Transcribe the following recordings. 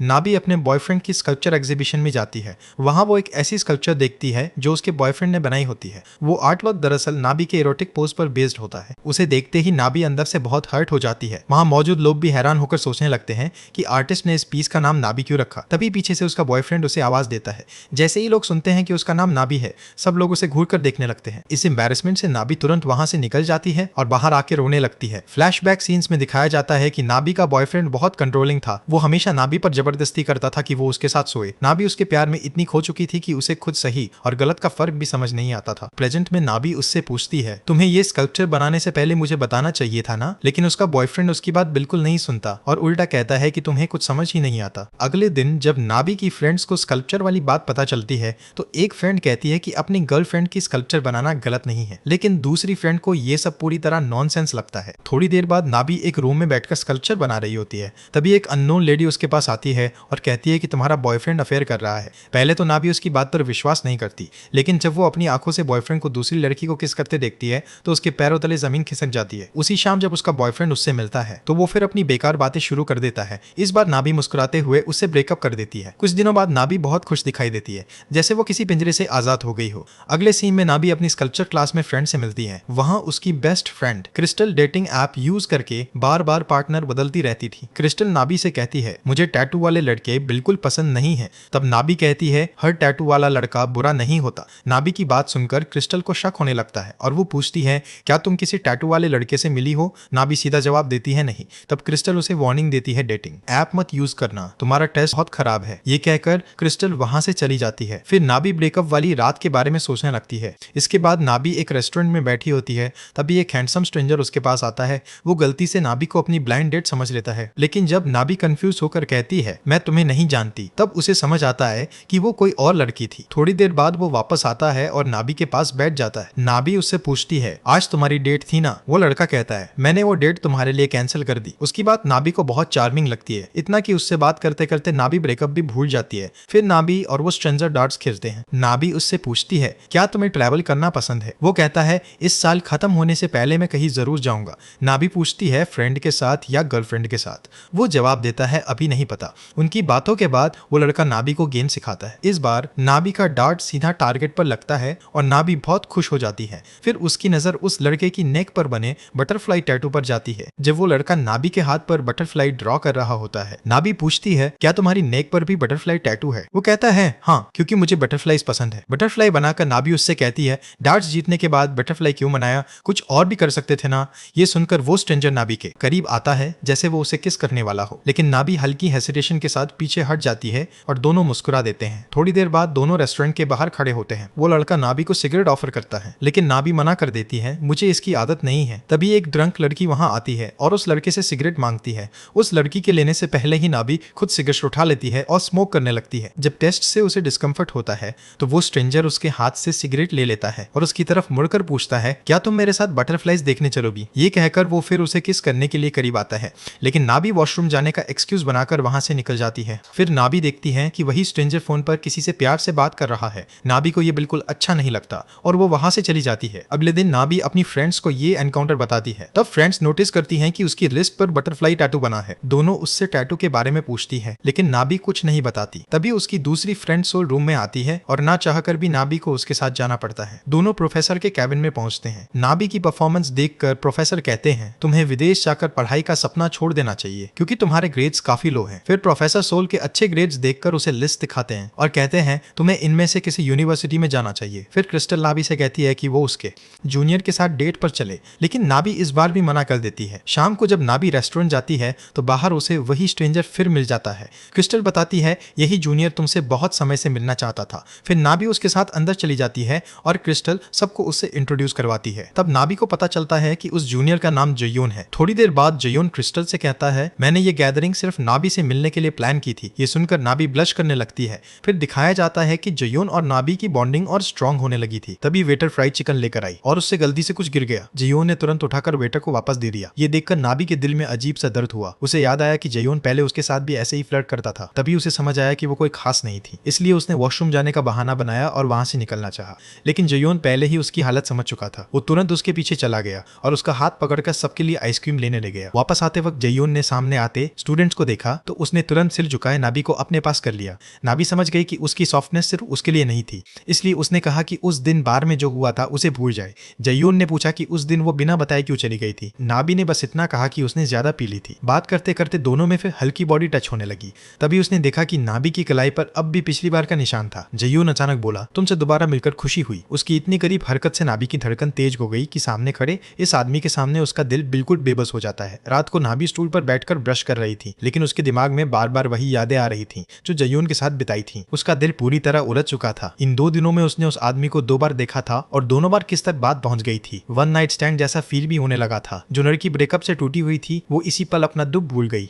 नाबी अपने बॉयफ्रेंड की sculpture exhibition में जाती है। वहां वो एक ऐसी स्कल्पचर देखती है जो उसके बॉयफ्रेंड ने बनाई होती है। वो आर्टवर्क दरअसल नाबी के इरोटिक पोज पर बेस्ड होता है। उसे देखते ही नाबी अंदर से बहुत हर्ट हो जाती है। वहां मौजूद लोग भी हैरान होकर सोचने लगते हैं कि आर्टिस्ट ने इस पीस का नाम नाबी क्यों रखा। तभी पीछे से उसका बॉयफ्रेंड उसे आवाज देता है। जैसे ही लोग सुनते हैं कि उसका नाम नाबी है, सब लोग उसे घूर कर देखने लगते हैं। इस एम्बैरेसमेंट से नाबी तुरंत वहां से निकल जाती है और बाहर आके रोने लगती है। फ्लैशबैक सीन्स में दिखाया जाता है कि नाबी का बॉयफ्रेंड बहुत कंट्रोलिंग था। वो हमेशा नाबी पर जबरदस्ती करता था कि वो उसके साथ सोए। नाबी उसके प्यार में इतनी खो चुकी थी कि उसे खुद सही और गलत का फर्क भी समझ नहीं आता था। प्रेजेंट में नाबी उससे पूछती है, तुम्हें ये स्कल्पचर बनाने से पहले मुझे बताना चाहिए था ना। लेकिन उसका बॉयफ्रेंड उसकी बात बिल्कुल नहीं सुनता और उल्टा कहता है कि तुम्हें कुछ समझ ही नहीं आता। अगले दिन जब नाबी की फ्रेंड्स को स्कल्पचर वाली बात पता चलती है तो एक फ्रेंड कहती है कि अपनी गर्लफ्रेंड की स्कल्पचर बनाना गलत नहीं है, लेकिन दूसरी फ्रेंड को ये सब पूरी तरह नॉनसेंस लगता है। थोड़ी देर बाद नाबी एक रूम में बैठकर स्कल्पचर बना रही होती है। तभी एक अननोन लेडी उसके पास आती है और कहती है कि तुम्हारा बॉयफ्रेंड अफेयर कर रहा है। पहले तो नाबी उसकी बात पर विश्वास नहीं करती, लेकिन जब वो अपनी आंखों से बॉयफ्रेंड को दूसरी लड़की को किस करते देखती है तो उसके पैरों तले जमीन खिसक जाती है। उसी शाम जब उसका बॉयफ्रेंड उससे मिलता है तो वो फिर अपनी बेकार बातें शुरू कर देता है। इस बार नाबी मुस्कुराते हुए उससे ब्रेकअप कर देती है। कुछ दिनों बाद नाबी बहुत खुश दिखाई देती है, जैसे वो किसी पिंजरे से आजाद हो गई हो। अगले सीन में नाबी अपनी स्कल्पचर क्लास में फ्रेंड से मिलती है। वहां उसकी best friend crystal dating app use करके बार बार पार्टनर बदलती रहती थी। क्रिस्टल नाबी से कहती है, मुझे टैटू वाले लड़के बिल्कुल पसंद नहीं है। तब नाबी कहती है, हर टैटू वाला लड़का बुरा नहीं होता। नाबी की बात सुनकर क्रिस्टल को शक होने लगता है और वो पूछती है, क्या तुम किसी टैटू वाले लड़के से मिली हो। नाबी सीधा जवाब देती है, नहीं। तब क्रिस्टल उसे वार्निंग देती है, डेटिंग ऐप मत यूज करना, तुम्हारा टेस्ट बहुत खराब है। ये कहकर क्रिस्टल वहां से चली जाती है। फिर नाबी ब्रेकअप वाली रात के बारे में सोचने लगती है। इसके बाद नाबी एक रेस्टोरेंट में बैठी होती है। तभी एक हैंडसम स्ट्रेंजर उसके पास आता है। वो गलती से नाबी को अपनी ब्लाइंड डेट समझ लेता है, लेकिन जब नाबी कंफ्यूज होकर कहती है, मैं तुम्हें नहीं जानती, तब उसे समझ आता है कि वो कोई और लड़की थी। थोड़ी देर बाद वो वापस आता है और नाबी के पास बैठ जाता है। नाबी उससे पूछती है, आज तुम्हारी डेट थी ना। वो लड़का कहता है, मैंने वो डेट तुम्हारे लिए कैंसिल कर दी। उसकी बात नाबी को बहुत चार्मिंग लगती है, इतना कि उससे बात करते करते नाबी ब्रेकअप भी भूल जाती है। फिर नाबी और वो स्ट्रेंजर डार्ट्स खेलते हैं। नाबी उससे पूछती है, क्या तुम्हें ट्रैवल करना पसंद है। वो कहता है, इस साल खत्म होने से पहले मैं कहीं जरूर जाऊंगा। नाबी पूछती है, फ्रेंड के साथ या गर्लफ्रेंड के साथ। वो जवाब देता है, अभी नहीं पता। उनकी बातों के बाद वो लड़का नाबी को गेम सिखाता है। इस बार नाबी का डार्ट सीधा टारगेट पर लगता है और नाबी बहुत खुश हो जाती है। फिर उसकी नजर उस लड़के की नेक पर बने बटरफ्लाई टैटू पर जाती है। जब वो लड़का नाबी के हाथ पर बटरफ्लाई ड्रॉ कर रहा होता है, नाबी पूछती है, क्या तुम्हारी नेक पर भी बटरफ्लाई टैटू है। वो कहता है, हाँ, क्योंकि मुझे बटरफ्लाईज पसंद है। बटरफ्लाई बनाकर नाबी उससे कहती है, डार्ट्स जीतने के बाद बटरफ्लाई क्यों बनाया, कुछ और भी कर सकते थे ना। ये सुनकर वो स्ट्रेंजर नाबी के करीब आता है जैसे वो उसे किस करने वाला हो, लेकिन नाबी हल्की हेसिटेशन के साथ पीछे हट जाती है और दोनों मुस्कुरा देते हैं। थोड़ी देर बाद दोनों रेस्टोरेंट के बाहर खड़े होते हैं। वो लड़का नाबी को सिगरेट ऑफर करता है, लेकिन नाबी मना कर देती है, मुझे इसकी आदत नहीं है। तभी एक ड्रंक लड़की वहां आती है और उस लड़के से सिगरेट मांगती है। उस लड़की के लेने से पहले ही नाबी खुद सिगरेट उठा लेती है और स्मोक करने लगती है। जब टेस्ट से उसे डिस्कम्फर्ट होता है तो वो स्ट्रेंजर उसके हाथ से सिगरेट ले लेता है और उसकी तरफ मुड़कर पूछता है, क्या तुम मेरे साथ बटरफ्लाईज देखने चलोगी। ये कहकर वो फिर उसे किस करने के लिए करीब आता है, लेकिन नाबी वॉशरूम जाने का एक्सक्यूज बनाकर वहां से निकल जाती है। फिर नाबी देखती है कि वही स्ट्रेंजर फोन पर किसी से प्यार से बात कर रहा है। नाबी को ये बिल्कुल अच्छा नहीं लगता और वो वहां से चली जाती है। अगले दिन नाबी अपनी फ्रेंड्स को ये एनकाउंटर बताती है। तब फ्रेंड्स नोटिस करती हैं कि उसकी रिस्ट पर बटरफ्लाई टैटू बना है। दोनों उससे टैटू के बारे में पूछती है, लेकिन नाबी कुछ नहीं बताती। तभी उसकी दूसरी फ्रेंड सोल रूम में आती है और ना चाहकर भी नाबी को उसके साथ जाना पड़ता है। दोनों प्रोफेसर के कैबिन में पहुंचते हैं। नाबी की परफॉर्मेंस देखकर प्रोफेसर कहते हैं, तुम्हें विदेश जाकर पढ़ाई का सपना छोड़ देना चाहिए क्योंकि तुम्हारे ग्रेड्स काफी लो हैं। फिर प्रोफेसर सोल के अच्छे ग्रेड्स देखकर उसे लिस्ट दिखाते हैं और कहते हैं, तुम्हें इनमें से किसी यूनिवर्सिटी में जाना चाहिए। फिर क्रिस्टल नाबी से कहती है कि वो उसके जूनियर के साथ डेट पर चले, लेकिन नाबी इस बार भी मना कर देती है। शाम को जब नाबी रेस्टोरेंट जाती है तो बाहर उसे वही स्ट्रेंजर फिर मिल जाता है। क्रिस्टल बताती है, यही जूनियर तुमसे बहुत समय से मिलना चाहता था। फिर नाबी उसके साथ अंदर चली जाती है और क्रिस्टल सबको उससे इंट्रोड्यूस करवाती है। तब नाबी को पता चलता है कि उस जूनियर का नाम जयोन है। थोड़ी देर बाद जयोन क्रिस्टल से कहता है, मैंने ये गैदरिंग सिर्फ नाबी से मिलने के लिए प्लान की थी। ये सुनकर नाबी ब्लश करने लगती है। फिर दिखाया जाता है कि जयोन और नाबी की बॉन्डिंग और स्ट्रांग होने लगी थी। तभी वेटर फ्राइड चिकन लेकर आई और उससे गलती से कुछ गिर गया। जयोन ने तुरंत उठाकर वेटर को वापस दे दिया। ये देखकर नाबी के दिल में अजीब सा दर्द हुआ। उसे याद आया कि जयोन पहले उसके साथ भी ऐसे ही फ्लर्ट करता था। तभी उसे समझ आया कि वो कोई खास नहीं थी, इसलिए उसने वॉशरूम जाने का बहाना बनाया और वहां से निकलना चाहा। लेकिन जयोन पहले ही उसकी हालत समझ चुका था। वो तुरंत उसके पीछे चला गया और उसका हाथ पकड़कर सबके लिए आइसक्रीम लेने ले गया। वापस आते वक्त जयोन ने सामने आते स्टूडेंट्स को देखा तो उसने तुरंत सिर झुकाए नाबी को अपने पास कर लिया। नाबी समझ गई कि उसकी सॉफ्टनेस सिर्फ उसके लिए नहीं थी, इसलिए उसने कहा कि उस दिन बार में जो हुआ था उसे भूल जाए। जयून ने पूछा कि उस दिन वो बिना बताए क्यों चली गई थी। नाबी ने बस इतना कहा कि उसने ज्यादा पी ली थी। बात करते करते दोनों में फिर हल्की बॉडी टच होने लगी। तभी उसने देखा कि नाबी की कलाई पर अब भी पिछली बार का निशान था। जयून अचानक बोला, तुमसे दोबारा मिलकर खुशी हुई। उसकी इतनी करीब हरकत से नाबी की धड़कन तेज हो गई कि सामने खड़े इस आदमी के सामने उसका दिल बिल्कुल बेबस हो जाता है। रात को नाबी स्टूल पर बैठकर ब्रश कर रही थी, लेकिन उसके दिमाग में बार बार वही यादें आ रही थी जो जयून के साथ बिताई थी। उसका दिल पूरी तरह उलझ चुका था। इन 2 दिनों में उसने उस आदमी को 2 बार देखा था और दोनों बार किस तक बात पहुंच गई थी। वन नाइट स्टैंड जैसा फील भी होने लगा था। जो लड़की ब्रेकअप से टूटी हुई थी वो इसी पल अपना दुख भूल गई।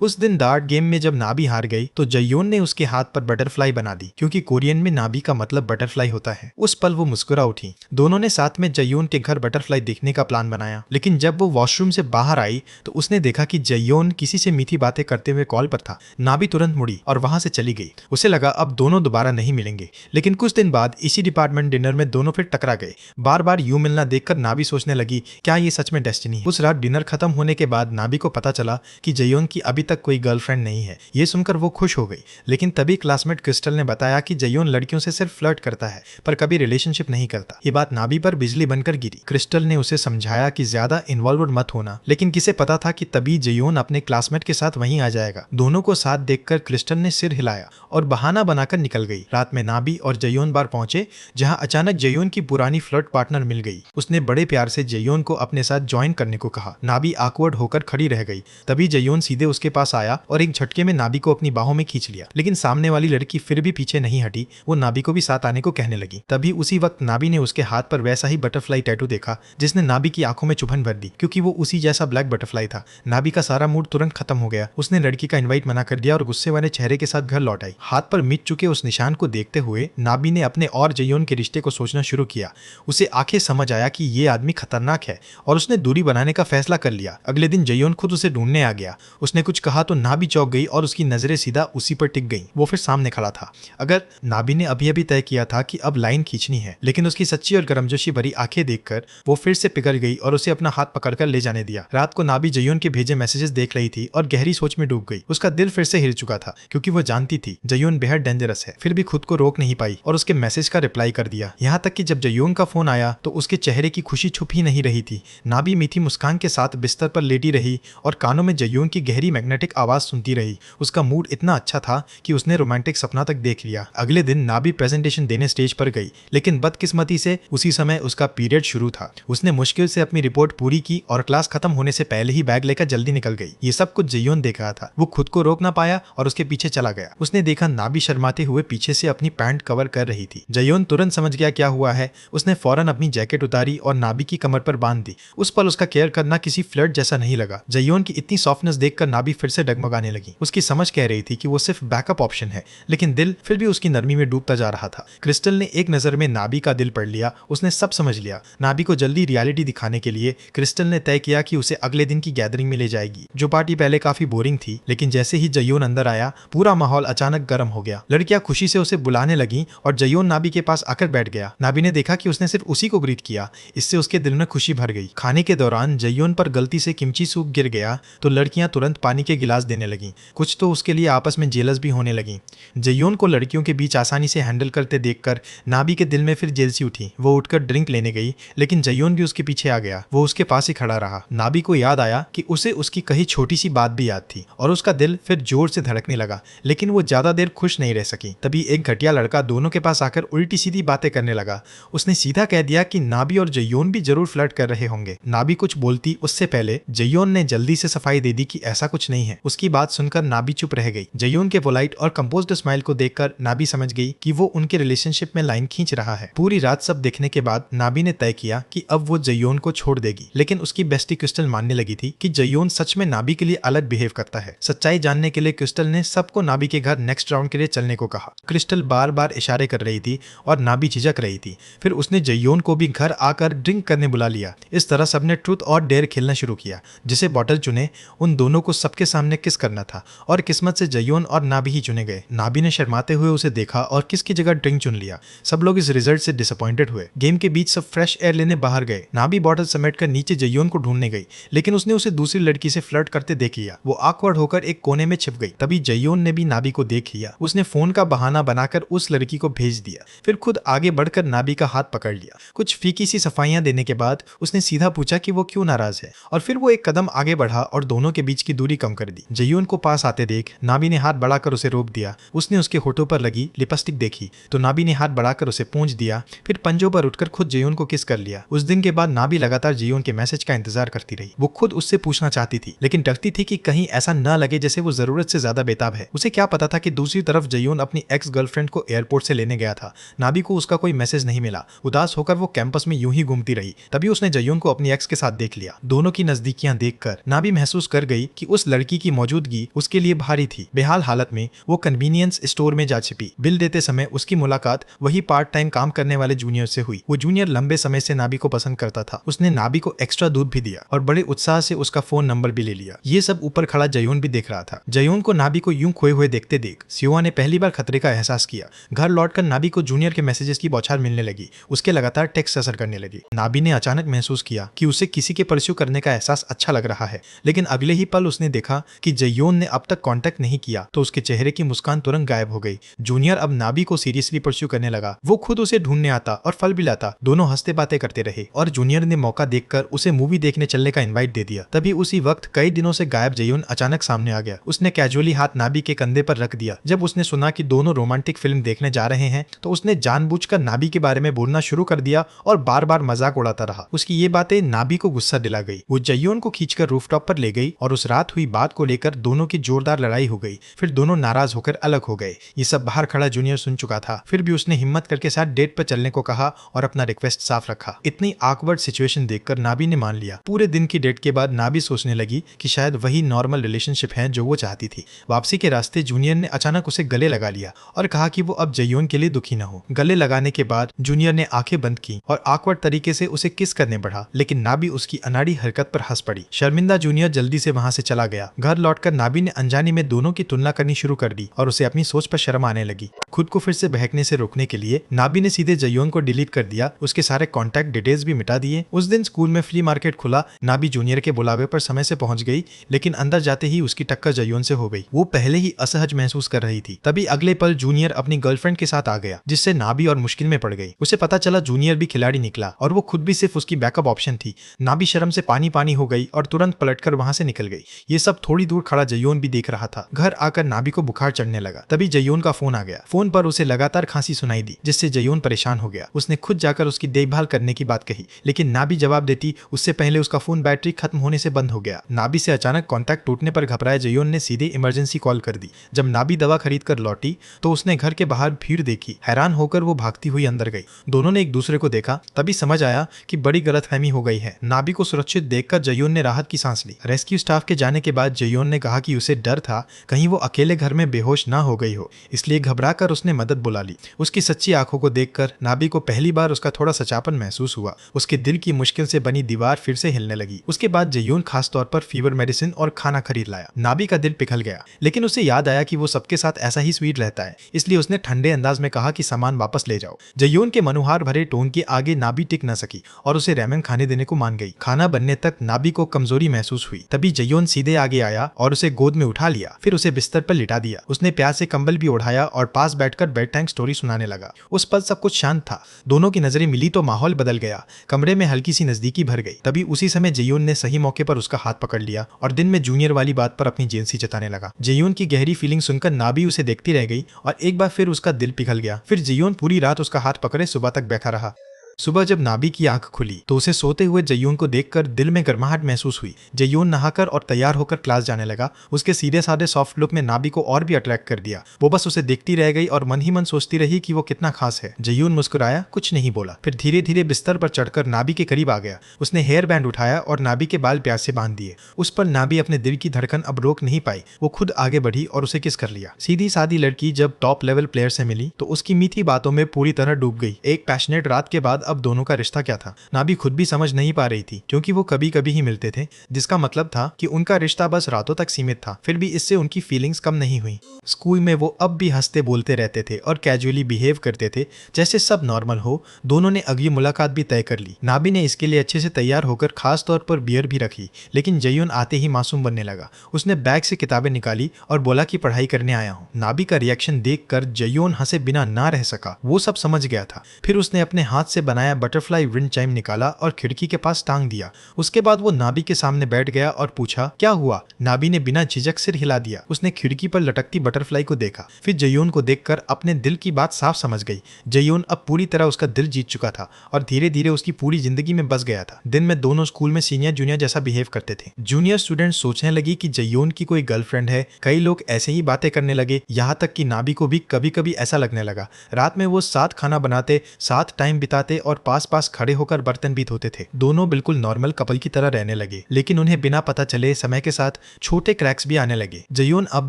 उस दिन डार्ट गेम में जब नाबी हार गई तो जयोन ने उसके हाथ पर बटरफ्लाई बना दी, क्योंकि कोरियन में नाबी का मतलब बटरफ्लाई होता है। उस पल वो मुस्कुरा उठी। दोनों ने साथ में जयोन के घर बटरफ्लाई देखने का प्लान बनाया, लेकिन जब वो वॉशरूम से बाहर आई तो उसने देखा कि जयोन किसी से मीठी बातें करते हुए कॉल पर था। नाबी तुरंत मुड़ी और वहां से चली गई। उसे लगा अब दोनों दोबारा नहीं मिलेंगे, लेकिन कुछ दिन बाद इसी डिपार्टमेंट डिनर में दोनों फिर टकरा गए। बार बार यूं मिलना देखकर नाबी सोचने लगी, क्या ये सच में डेस्टिनी है। उस रात डिनर खत्म होने के बाद नाबी को पता चला कि जयोन की अभी तक कोई गर्लफ्रेंड नहीं है। ये सुनकर वो खुश हो गई, लेकिन तभी क्लासमेट क्रिस्टल ने बताया कि जयोन लड़कियों से सिर्फ फ्लर्ट करता है पर कभी रिलेशनशिप नहीं करता। ये बात नाबी पर बिजली बनकर गिरी। क्रिस्टल ने उसे समझाया कि ज्यादा इन्वॉल्व मत होना, लेकिन किसे पता था कि तभी जयोन अपने क्लासमेट के साथ वहीं आ जाएगा। दोनों को साथ देखकर क्रिस्टल ने सिर हिलाया और बहाना बनाकर निकल गई। रात में नाबी और जयोन बार पहुंचे, जहां अचानक जयोन की पुरानी फ्लर्ट पार्टनर मिल गई। उसने बड़े प्यार से जयोन को अपने साथ ज्वाइन करने को कहा। नाबी ऑकवर्ड होकर खड़ी रह गई। तभी जयोन सीधे उसके पास आया और एक झटके में नाबी को अपनी बाहों में खींच लिया, लेकिन सामने वाली लड़की फिर भी पीछे नहीं हटी। वो नाबी को भी साथ आने को कहने लगी। तभी उसी वक्त नाबी ने उसके हाथ पर वैसा ही बटरफ्लाई टैटू देखा जिसने नाबी की आंखों में चुभन भर दी, क्योंकि वो उसी जैसा ब्लैक बटरफ्लाई था। नाबी का सारा मूड तुरंत खत्म हो गया। उसने लड़की का इनवाइट मना कर दिया और गुस्से वाले चेहरे के साथ घर लौट आई। हाथ पर मिट चुके उस निशान को देखते हुए नाबी ने अपने और जयोन के रिश्ते को सोचना शुरू किया। उसे आंखें समझ आया कि ये आदमी खतरनाक है और उसने दूरी बनाने का फैसला कर लिया। अगले दिन जयोन खुद उसे ढूंढने आ गया। उसने कुछ कहा तो नाबी चौंक गई और उसकी नजरें सीधा उसी पर टिक गईं। वो फिर सामने खड़ा था। अगर नाबी ने अभी अभी तय किया था कि अब लाइन खींचनी है, लेकिन उसकी सच्ची और गर्मजोशी भरी आंखें देखकर वो फिर से पिघल गई और उसे अपना हाथ पकड़कर ले जाने दिया। रात को नाबी जयोन के भेजे मैसेजेस देख रही थी और गहरी सोच में डूब गई। उसका दिल फिर से हिल चुका था, क्योंकि वो जानती थी जयोन बेहद डेंजरस है, फिर भी खुद को रोक नहीं पाई और उसके मैसेज का रिप्लाई कर दिया। यहाँ तक कि जब जयोन का फोन आया तो उसके चेहरे की खुशी छुप ही नहीं रही थी। नाबी मीठी मुस्कान के साथ बिस्तर पर लेटी रही और कानों में जयोन की गहरी मैग्नेटिक आवाज सुनती रही। उसका मूड इतना अच्छा था कि उसने रोमांटिक सपना तक देख लिया। अगले दिन नाबी प्रेजेंटेशन देने स्टेज पर गई, लेकिन बदकिस्मती से उसी समय उसका पीरियड शुरू था। उसने मुश्किल से अपनी रिपोर्ट पूरी की और क्लास खत्म होने से पहले ही बैग लेकर जल्दी निकल गई। ये सब कुछ जयोन देख रहा था। वो खुद को रोक ना पाया और उसके पीछे चला गया। उसने देखा नाबी शर्माते हुए पीछे से अपनी पैंट कवर कर रही थी। जयोन तुरंत समझ गया क्या हुआ है। उसने फौरन अपनी जैकेट उतारी और नाबी की कमर पर बांध दी। उस पल उसका केयर करना किसी फ्लर्ट जैसा नहीं लगा। जयोन की इतनी सॉफ्टनेस देखकर नाबी फिर से डगमगाने लगी। उसकी समझ कह रही थी कि वो सिर्फ बैकअप ऑप्शन है, लेकिन दिल फिर भी उसकी नरमी में डूबता जा रहा था। क्रिस्टल ने एक नजर में नाबी का दिल पढ़ लिया। उसने सब समझ लिया। नाबी को जल्दी रियलिटी दिखाने के लिए क्रिस्टल ने तय किया कि उसे अगले दिन की गैदरिंग में ले जाएगी, जो पार्टी पहले काफी बोरिंग थी, लेकिन जैसे ही जयोन अंदर आया पूरा माहौल अचानक गर्म हो गया। लड़कियां खुशी से उसे बुलाने लगी और जयोन नाबी के पास आकर बैठ गया। नाबी ने देखा कि उसने सिर्फ उसी को ग्रीट किया। इससे उसके दिल में खुशी भर गई। खाने के दौरान जयोन पर गलती से किमची सूप गिर गया तो लड़कियां तुरंत पानी के गिलास देने लगी। कुछ तो उसके लिए आपस में जेलस भी होने लगी। जयोन को लड़कियों के बीच आसानी से हैंडल करते देखकर नाबी के दिल में फिर जेलसी उठी। वो उठकर ड्रिंक लेने गई, लेकिन जयोन भी उसके पीछे आ गया। वो उसके पास ही खड़ा रहा। नाबी को याद आया कि उसे उसकी कही छोटी सी बात भी याद थी और उसका दिल फिर जोर से धड़कने लगा, लेकिन वो ज्यादा देर खुश नहीं रह सकी। तभी एक घटिया लड़का दोनों के पास आकर उल्टी सीधी बातें करने लगा। उसने सीधा कह दिया कि नाबी और जयोन भी जरूर फ्लर्ट कर रहे होंगे। नाबी कुछ बोलती उससे पहले जयोन ने जल्दी से सफाई दे दी कि ऐसा कुछ नहीं है। उसकी बात सुनकर नाबी चुप रह गई। जयोन के पोलाइट और कंपोज्ड स्माइल को देखकर नाबी समझ गई कि वो उनके रिलेशनशिप में लाइन खींच रहा है। पूरी रात सब देखने के बाद नाबी ने तय किया कि अब वो जयोन को छोड़ देगी, लेकिन उसकी बेस्टी क्रिस्टल मानने लगी थी कि जयोन सच में नाबी के लिए अलग बिहेव करता है। सच्चाई जानने के लिए क्रिस्टल ने सबको नाबी के घर नेक्स्ट राउंड के लिए चलने को कहा। क्रिस्टल बार बार इशारे कर रही थी और नाबी झिझक रही थी। फिर उसने जयोन को भी घर आकर ड्रिंक करने बुला लिया। इस तरह सबने ट्रूथ और डेयर खेलना शुरू किया। जिसे बॉटल चुने उन दोनों दोनों को सबके सामने किस करना था और किस्मत से जयोन और नाबी ही चुने गए। नाबी ने शर्माते हुए उसे देखा और किस की जगह ड्रिंक चुन लिया। सब लोग इस रिजल्ट से डिसअपॉइंटेड हुए। गेम के बीच सब फ्रेश एयर लेने बाहर गए। नाबी बॉटल समेटकर नीचे जयोन को ढूंढने गई, लेकिन उसने उसे दूसरी लड़की से फ्लर्ट करते देख लिया। वो ऑकवर्ड होकर एक कोने में छिप गई। तभी जयोन ने भी नाबी को देख लिया। उसने फोन का बहाना बनाकर उस लड़की को भेज दिया, फिर खुद आगे बढ़कर नाबी का हाथ पकड़ लिया। कुछ फीकी सी सफाइयां देने के बाद उसने सीधा पूछा कि वो क्यों नाराज है, और फिर वो एक कदम आगे बढ़ा और दोनों के बीच की दूरी कम कर दी। जयोन को पास आते देख नाबी ने हाथ बढ़ाकर उसे रोक दिया। उसने उसके होठों पर लगी लिपस्टिक देखी तो नाबी ने हाथ बढ़ाकर उसे पूंछ दिया, फिर पंजों पर उठकर खुद जयोन को किस कर लिया। उस दिन के बाद नाबी लगातार जयोन के मैसेज का इंतजार करती रही। वो खुद उससे पूछना चाहती थी, लेकिन डरती थी कि कहीं ऐसा न लगे जैसे वो जरूरत से ज्यादा बेताब है। उसे क्या पता था कि दूसरी तरफ जयोन अपनी एक्स गर्लफ्रेंड को एयरपोर्ट से लेने गया था। नाबी को उसका कोई मैसेज नहीं मिला। उदास होकर वो कैंपस में यूं ही घूमती रही। तभी उसने जयोन को अपनी एक्स के साथ देख लिया। दोनों की नजदीकियां देखकर नाबी महसूस कर गई कि उस लड़की की मौजूदगी उसके लिए भारी थी। बेहाल हालत में वो कन्वीनियंस स्टोर में जा छिपी। बिल देते समय उसकी मुलाकात वही पार्ट टाइम काम करने वाले जूनियर से हुई। वो जूनियर लंबे समय से नाबी को पसंद करता था। उसने नाबी को एक्स्ट्रा दूध भी दिया और बड़े उत्साह से उसका फोन नंबर भी ले लिया। ये सब ऊपर खड़ा जयोन भी देख रहा था। जयोन को नाबी को यूं खोए हुए देखते देख सियोआ ने पहली बार खतरे का एहसास किया। घर लौटकर नाबी को जूनियर के मैसेजेस की बौछार मिलने लगी। उसके लगातार टेक्स्ट असर करने लगी। नाबी ने अचानक महसूस किया कि उसे किसी के परस्यू करने का एहसास अच्छा लग रहा है, लेकिन अगले ही पल उसने देखा कि जयोन ने अब तक कांटेक्ट नहीं किया तो उसके चेहरे की मुस्कान तुरंत गायब हो गई। जूनियर अब नाबी को सीरियसली परस्यू करने लगा। वो खुद उसे ढूंढने आता और फल भी लाता। दोनों हंसते बातें करते रहे और जूनियर ने मौका देखकर उसे मूवी देखने चलने का इनवाइट दे दिया। तभी उसी वक्त कई दिनों से गायब जयोन अचानक सामने आ गया। उसने कैजुअली हाथ नाबी के कंधे पर रख दिया। जब उसने सुना कि दोनों रोमांटिक फिल्म देखने जा रहे हैं तो उसने जानबूझकर नाबी के बारे में बोलना शुरू कर दिया और बार बार मजाक उड़ाता रहा। उसकी ये बातें नाबी को गुस्सा दिला गई। वो जयोन को खींचकर रूफटॉप पर ले गई और उस रात हुई बात को लेकर दोनों की जोरदार लड़ाई हो गई। फिर दोनों नाराज होकर अलग हो गए। ये सब बाहर खड़ा जूनियर सुन चुका था। फिर भी उसने हिम्मत करके साथ डेट पर चलने को कहा और अपना रिक्वेस्ट साफ रखा। इतनी ऑकवर्ड सिचुएशन देखकर नाबी ने मान लिया। पूरे दिन की डेट के बाद नाबी सोचने लगी कि शायद वही नॉर्मल रिलेशनशिप है जो वो चाहती थी। वापसी के रास्ते जूनियर ने अचानक उसे गले लगा लिया और कहा कि वो अब जयोन के लिए दुखी न हो। गले लगाने के बाद जूनियर ने आंखें बंद की और ऑकवर्ड तरीके से उसे किस करने बढ़ा, लेकिन नाबी उसकी अनाड़ी हरकत पर हंस पड़ी। शर्मिंदा जूनियर जल्दी से वहां से चला गया। घर लौटकर नाबी ने अनजानी में दोनों की तुलना करनी शुरू कर दी और उसे अपनी सोच पर शर्म आने लगी। खुद को फिर से बहकने से रोकने के लिए नाबी ने सीधे जयोन को डिलीट कर दिया। उसके सारे कॉन्टैक्ट डिटेल्स भी मिटा दिए। उस दिन स्कूल में फ्ली मार्केट खुला। नाबी जूनियर के बुलावे पर समय से पहुंच गई, लेकिन अंदर जाते ही उसकी टक्कर जयोन से हो गई। वो पहले ही असहज महसूस कर रही थी। तभी अगले पल जूनियर अपनी गर्लफ्रेंड के साथ आ गया, जिससे नाबी और मुश्किल में पड़ गई। उसे पता चला जूनियर भी खिलाड़ी निकला और वो खुद भी सिर्फ उसकी बैकअप ऑप्शन थी। नाबी शर्म से पानी पानी हो गई और तुरंत पलटकर वहां से निकल गई। ये सब थोड़ी दूर खड़ा जयोन भी देख रहा था। घर आकर नाबी को बुखार चढ़ने लगा। तभी जयोन का फोन आ गया। फोन पर उसे लगातार खांसी सुनाई दी, जिससे जयोन परेशान हो गया। उसने खुद जाकर उसकी देखभाल करने की बात कही, लेकिन नाबी जवाब देती उससे पहले उसका फोन बैटरी खत्म होने से बंद हो गया। नाबी से अचानक कांटेक्ट टूटने पर घबराए जयोन ने सीधे इमरजेंसी कॉल कर दी। जब नाबी दवा खरीद कर लौटी तो उसने घर के बाहर भीड़ देखी। हैरान होकर वो भागती हुई अंदर गई। दोनों ने एक दूसरे को देखा। तभी समझ आया कि बड़ी गलतफहमी हो गई है। नाबी को सुरक्षित देखकर जयोन ने राहत की सांस ली। रेस्क्यू स्टाफ के जाने के बाद जयोन ने कहा कि उसे डर था कहीं वो अकेले घर में बेहोश ना हो गई हो, इसलिए घबराकर उसने मदद बुला ली। उसकी सच्ची आंखों को देखकर नाबी को पहली बार उसका थोड़ा सचापन महसूस हुआ। उसके दिल की मुश्किल से बनी दीवार फिर से हिलने लगी। उसके बाद जयोन खास तौर पर फीवर मेडिसिन और खाना खरीद लाया। नाबी का दिल पिघल गया, लेकिन उसे याद आया कि वो सबके साथ ऐसा ही स्वीट रहता है, इसलिए उसने ठंडे अंदाज में कहा कि सामान वापस ले जाओ। जयोन के मनुहार भरे टोन के आगे नाबी टिक न सकी और उसे रेमन खाने देने को मान गई। खाना बनने तक नाबी को कमजोरी महसूस हुई। तभी जयोन सीधे आगे आया और उसे गोद में उठा लिया, फिर उसे बिस्तर पर लिटा दिया। उसने प्यार से कंबल भी उठाया और पास बैठकर बेड टाइम स्टोरी सुनाने लगा। उस पल सब कुछ शांत था। दोनों की नजरें मिली तो माहौल बदल गया। कमरे में हल्की सी नजदीकी भर गई। तभी उसी समय जयोन ने सही मौके पर उसका हाथ पकड़ लिया और दिन में जूनियर वाली बात पर अपनी जेलसी जताने लगा। जयोन की गहरी फीलिंग सुनकर नाबी उसे देखती रह गई और एक बार फिर उसका दिल पिघल गया। फिर जयोन पूरी रात उसका हाथ पकड़े सुबह तक बैठा रहा। सुबह जब नाबी की आंख खुली तो उसे सोते हुए जयोन को देखकर दिल में गर्माहट महसूस हुई। जयोन नहाकर और तैयार होकर क्लास जाने लगा। उसके सीधे साधे सॉफ्ट लुक में नाबी को और भी अट्रैक्ट कर दिया। वो बस उसे देखती रह गई और मन ही मन सोचती रही कि वो कितना खास है। जयोन मुस्कुराया, कुछ नहीं बोला, फिर धीरे धीरे बिस्तर पर चढ़कर नाबी के करीब आ गया। उसने हेयर बैंड उठाया और नाबी के बाल प्यार से बांध दिए। उस पर नाबी अपने दिल की धड़कन अब रोक नहीं पाई। वो खुद आगे बढ़ी और उसे किस कर लिया। सीधी सादी लड़की जब टॉप लेवल प्लेयर से मिली तो उसकी मीठी बातों में पूरी तरह डूब गई। एक पैशनेट रात के बाद अब दोनों का रिश्ता क्या था। नाबी खुद भी समझ नहीं पा रही थी, क्योंकि वो कभी कभी ही मिलते थे, जिसका मतलब था कि उनका रिश्ता बस रातों तक सीमित था। फिर भी इससे उनकी फीलिंग्स कम नहीं हुई। स्कूल में वो अब भी हंसते बोलते रहते थे और कैजुअली बिहेव करते थे जैसे सब नॉर्मल हो। दोनों ने अगली मुलाकात भी तय कर ली। नाबी ने इसके लिए अच्छे से तैयार होकर खास तौर पर बियर भी रखी, लेकिन जयून आते ही मासूम बनने लगा। उसने बैग से किताबें निकाली और बोला कि पढ़ाई करने आया हूँ। नाबी का रिएक्शन देखकर जयून हंसे बिना ना रह सका। वो सब समझ गया था। फिर उसने अपने हाथ से बनाया बटरफ्लाई विंड चाइम निकाला और खिड़की के पास टांग दिया। उसके बाद वो नाबी के सामने बैठ गया और पूछा, क्या हुआ? नाबी ने बिना झिझक सिर हिला दिया। उसने खिड़की पर लटकती बटरफ्लाई को देखा, फिर जयून को देखकर अपने दिल की बात साफ समझ गई। जयून अब पूरी तरह उसका दिल जीत चुका था और धीरे धीरे उसकी पूरी जिंदगी में बस गया था। दिन में दोनों स्कूल में सीनियर जूनियर जैसा बिहेव करते थे। जूनियर स्टूडेंट सोचने लगी कि जयून की कोई गर्लफ्रेंड है। कई लोग ऐसे ही बातें करने लगे, यहाँ तक कि नाबी को भी कभी कभी ऐसा लगने लगा। रात में वो साथ खाना बनाते, साथ टाइम बिताते और पास पास खड़े होकर बर्तन भी धोते थे। दोनों बिल्कुल नॉर्मल कपल की तरह रहने लगे, लेकिन उन्हें बिना पता चले समय के साथ छोटे क्रैक्स भी आने लगे। जयून अब